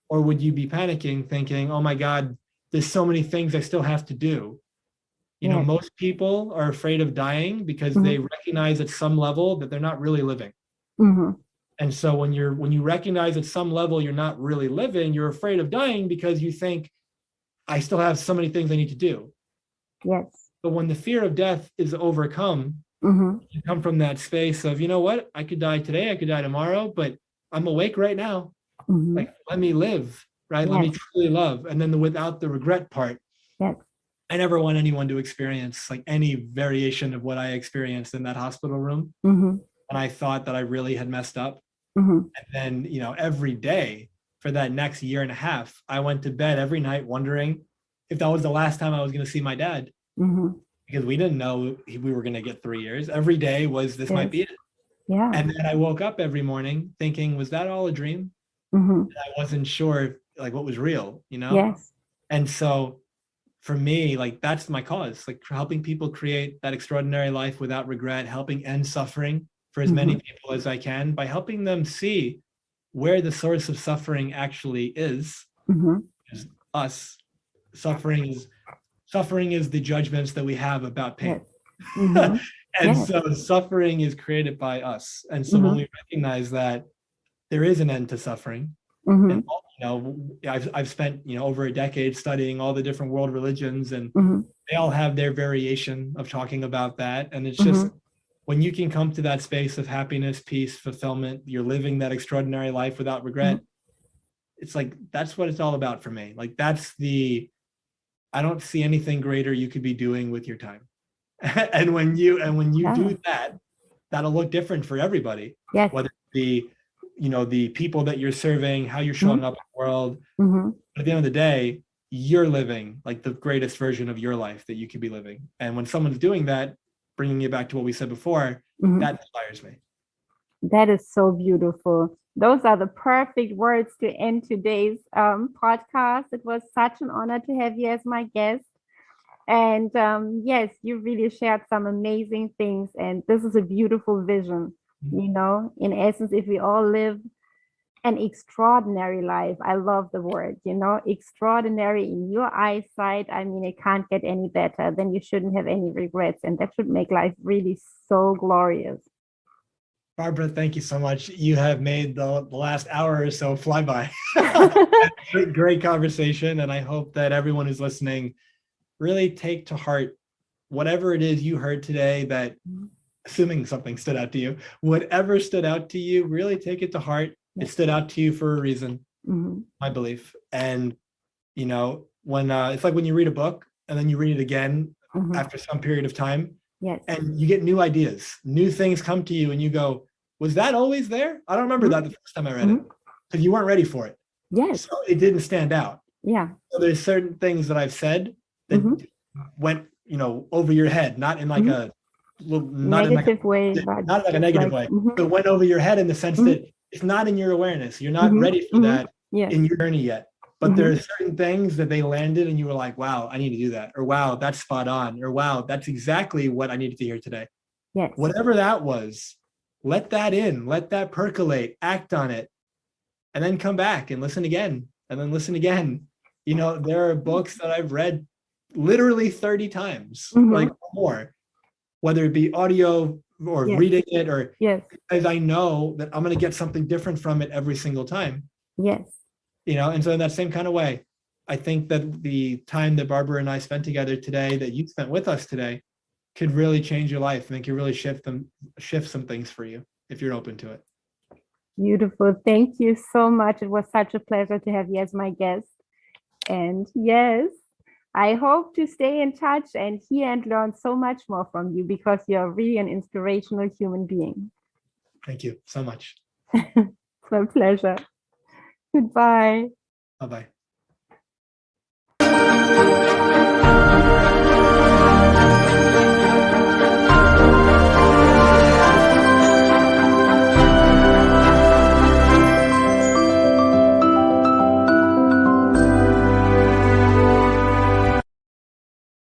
Or would you be panicking, thinking, oh my God, there's so many things I still have to do? Most people are afraid of dying because they recognize at some level that they're not really living. And so when you recognize at some level you're not really living, you're afraid of dying because you think, I still have so many things I need to do. But when the fear of death is overcome, you come from that space of, what, I could die today, I could die tomorrow, but I'm awake right now. Like, let me live, right? Let me truly love. And then without the regret part, I never want anyone to experience like any variation of what I experienced in that hospital room. And I thought that I really had messed up. And then, every day for that next year and a half, I went to bed every night wondering if that was the last time I was going to see my dad. Because we didn't know we were going to get 3 years. Every day was, this might be it. And then I woke up every morning thinking, was that all a dream? And I wasn't sure like what was real, And so for me, like that's my cause, like helping people create that extraordinary life without regret, helping end suffering for as many people as I can by helping them see where the source of suffering actually is us. Suffering is suffering is the judgments that we have about pain. Yes. Mhm. And Yes. so suffering is created by us. And so when Mhm. we recognize that there is an end to suffering, and Mhm. I've spent over a decade studying all the different world religions, and Mhm. they all have their variation of talking about that. And it's just Mhm. when you can come to that space of happiness, peace, fulfillment, you're living that extraordinary life without regret. Mhm. It's like, that's what it's all about for me. Like, I don't see anything greater you could be doing with your time. And when you Yeah. do that, that'll look different for everybody, Yes. whether it be, the people that you're serving, how you're showing Mhm. up in the world. Mhm. But at the end of the day, you're living like the greatest version of your life that you could be living. And when someone's doing that, bringing it back to what we said before, Mhm. that inspires me. That is so beautiful. Those are the perfect words to end today's podcast. It was such an honor to have you as my guest. And yes, you really shared some amazing things. And this is a beautiful vision. In essence, if we all live an extraordinary life, I love the word, extraordinary in your eyesight. I mean, it can't get any better. Then you shouldn't have any regrets. And that should make life really so glorious. Barbara, thank you so much. You have made the last hour or so fly by. Great conversation. And I hope that everyone who's listening really take to heart whatever it is you heard today, that assuming something stood out to you, whatever stood out to you, really take it to heart. It stood out to you for a reason, my belief. And, when it's like when you read a book and then you read it again after some period of time, Yes. and you get new ideas, new things come to you, and you go, was that always there? I don't remember that the first time I read it, because you weren't ready for it. Yes. So it didn't stand out. Yeah. So there's certain things that I've said that went, over your head, not in like a Negative way, but not like a negative way, but went over your head in the sense that it's not in your awareness. You're not ready for that in your journey yet. But there are certain things that they landed and you were like, wow, I need to do that. Or wow, that's spot on. Or wow, that's exactly what I needed to hear today. Yes. Whatever that was, let that in, let that percolate, act on it, and then come back and listen again, and then listen again. There are books that I've read literally 30 times, like more, whether it be audio or reading it, or as I know that I'm going to get something different from it every single time. Yes. And so in that same kind of way, I think that the time that Barbara and I spent together today, that you spent with us today, could really change your life and it could really shift some things for you if you're open to it. Beautiful. Thank you so much. It was such a pleasure to have you as my guest. And yes, I hope to stay in touch and hear and learn so much more from you, because you're really an inspirational human being. Thank you so much. It's my pleasure. Goodbye. Bye-bye.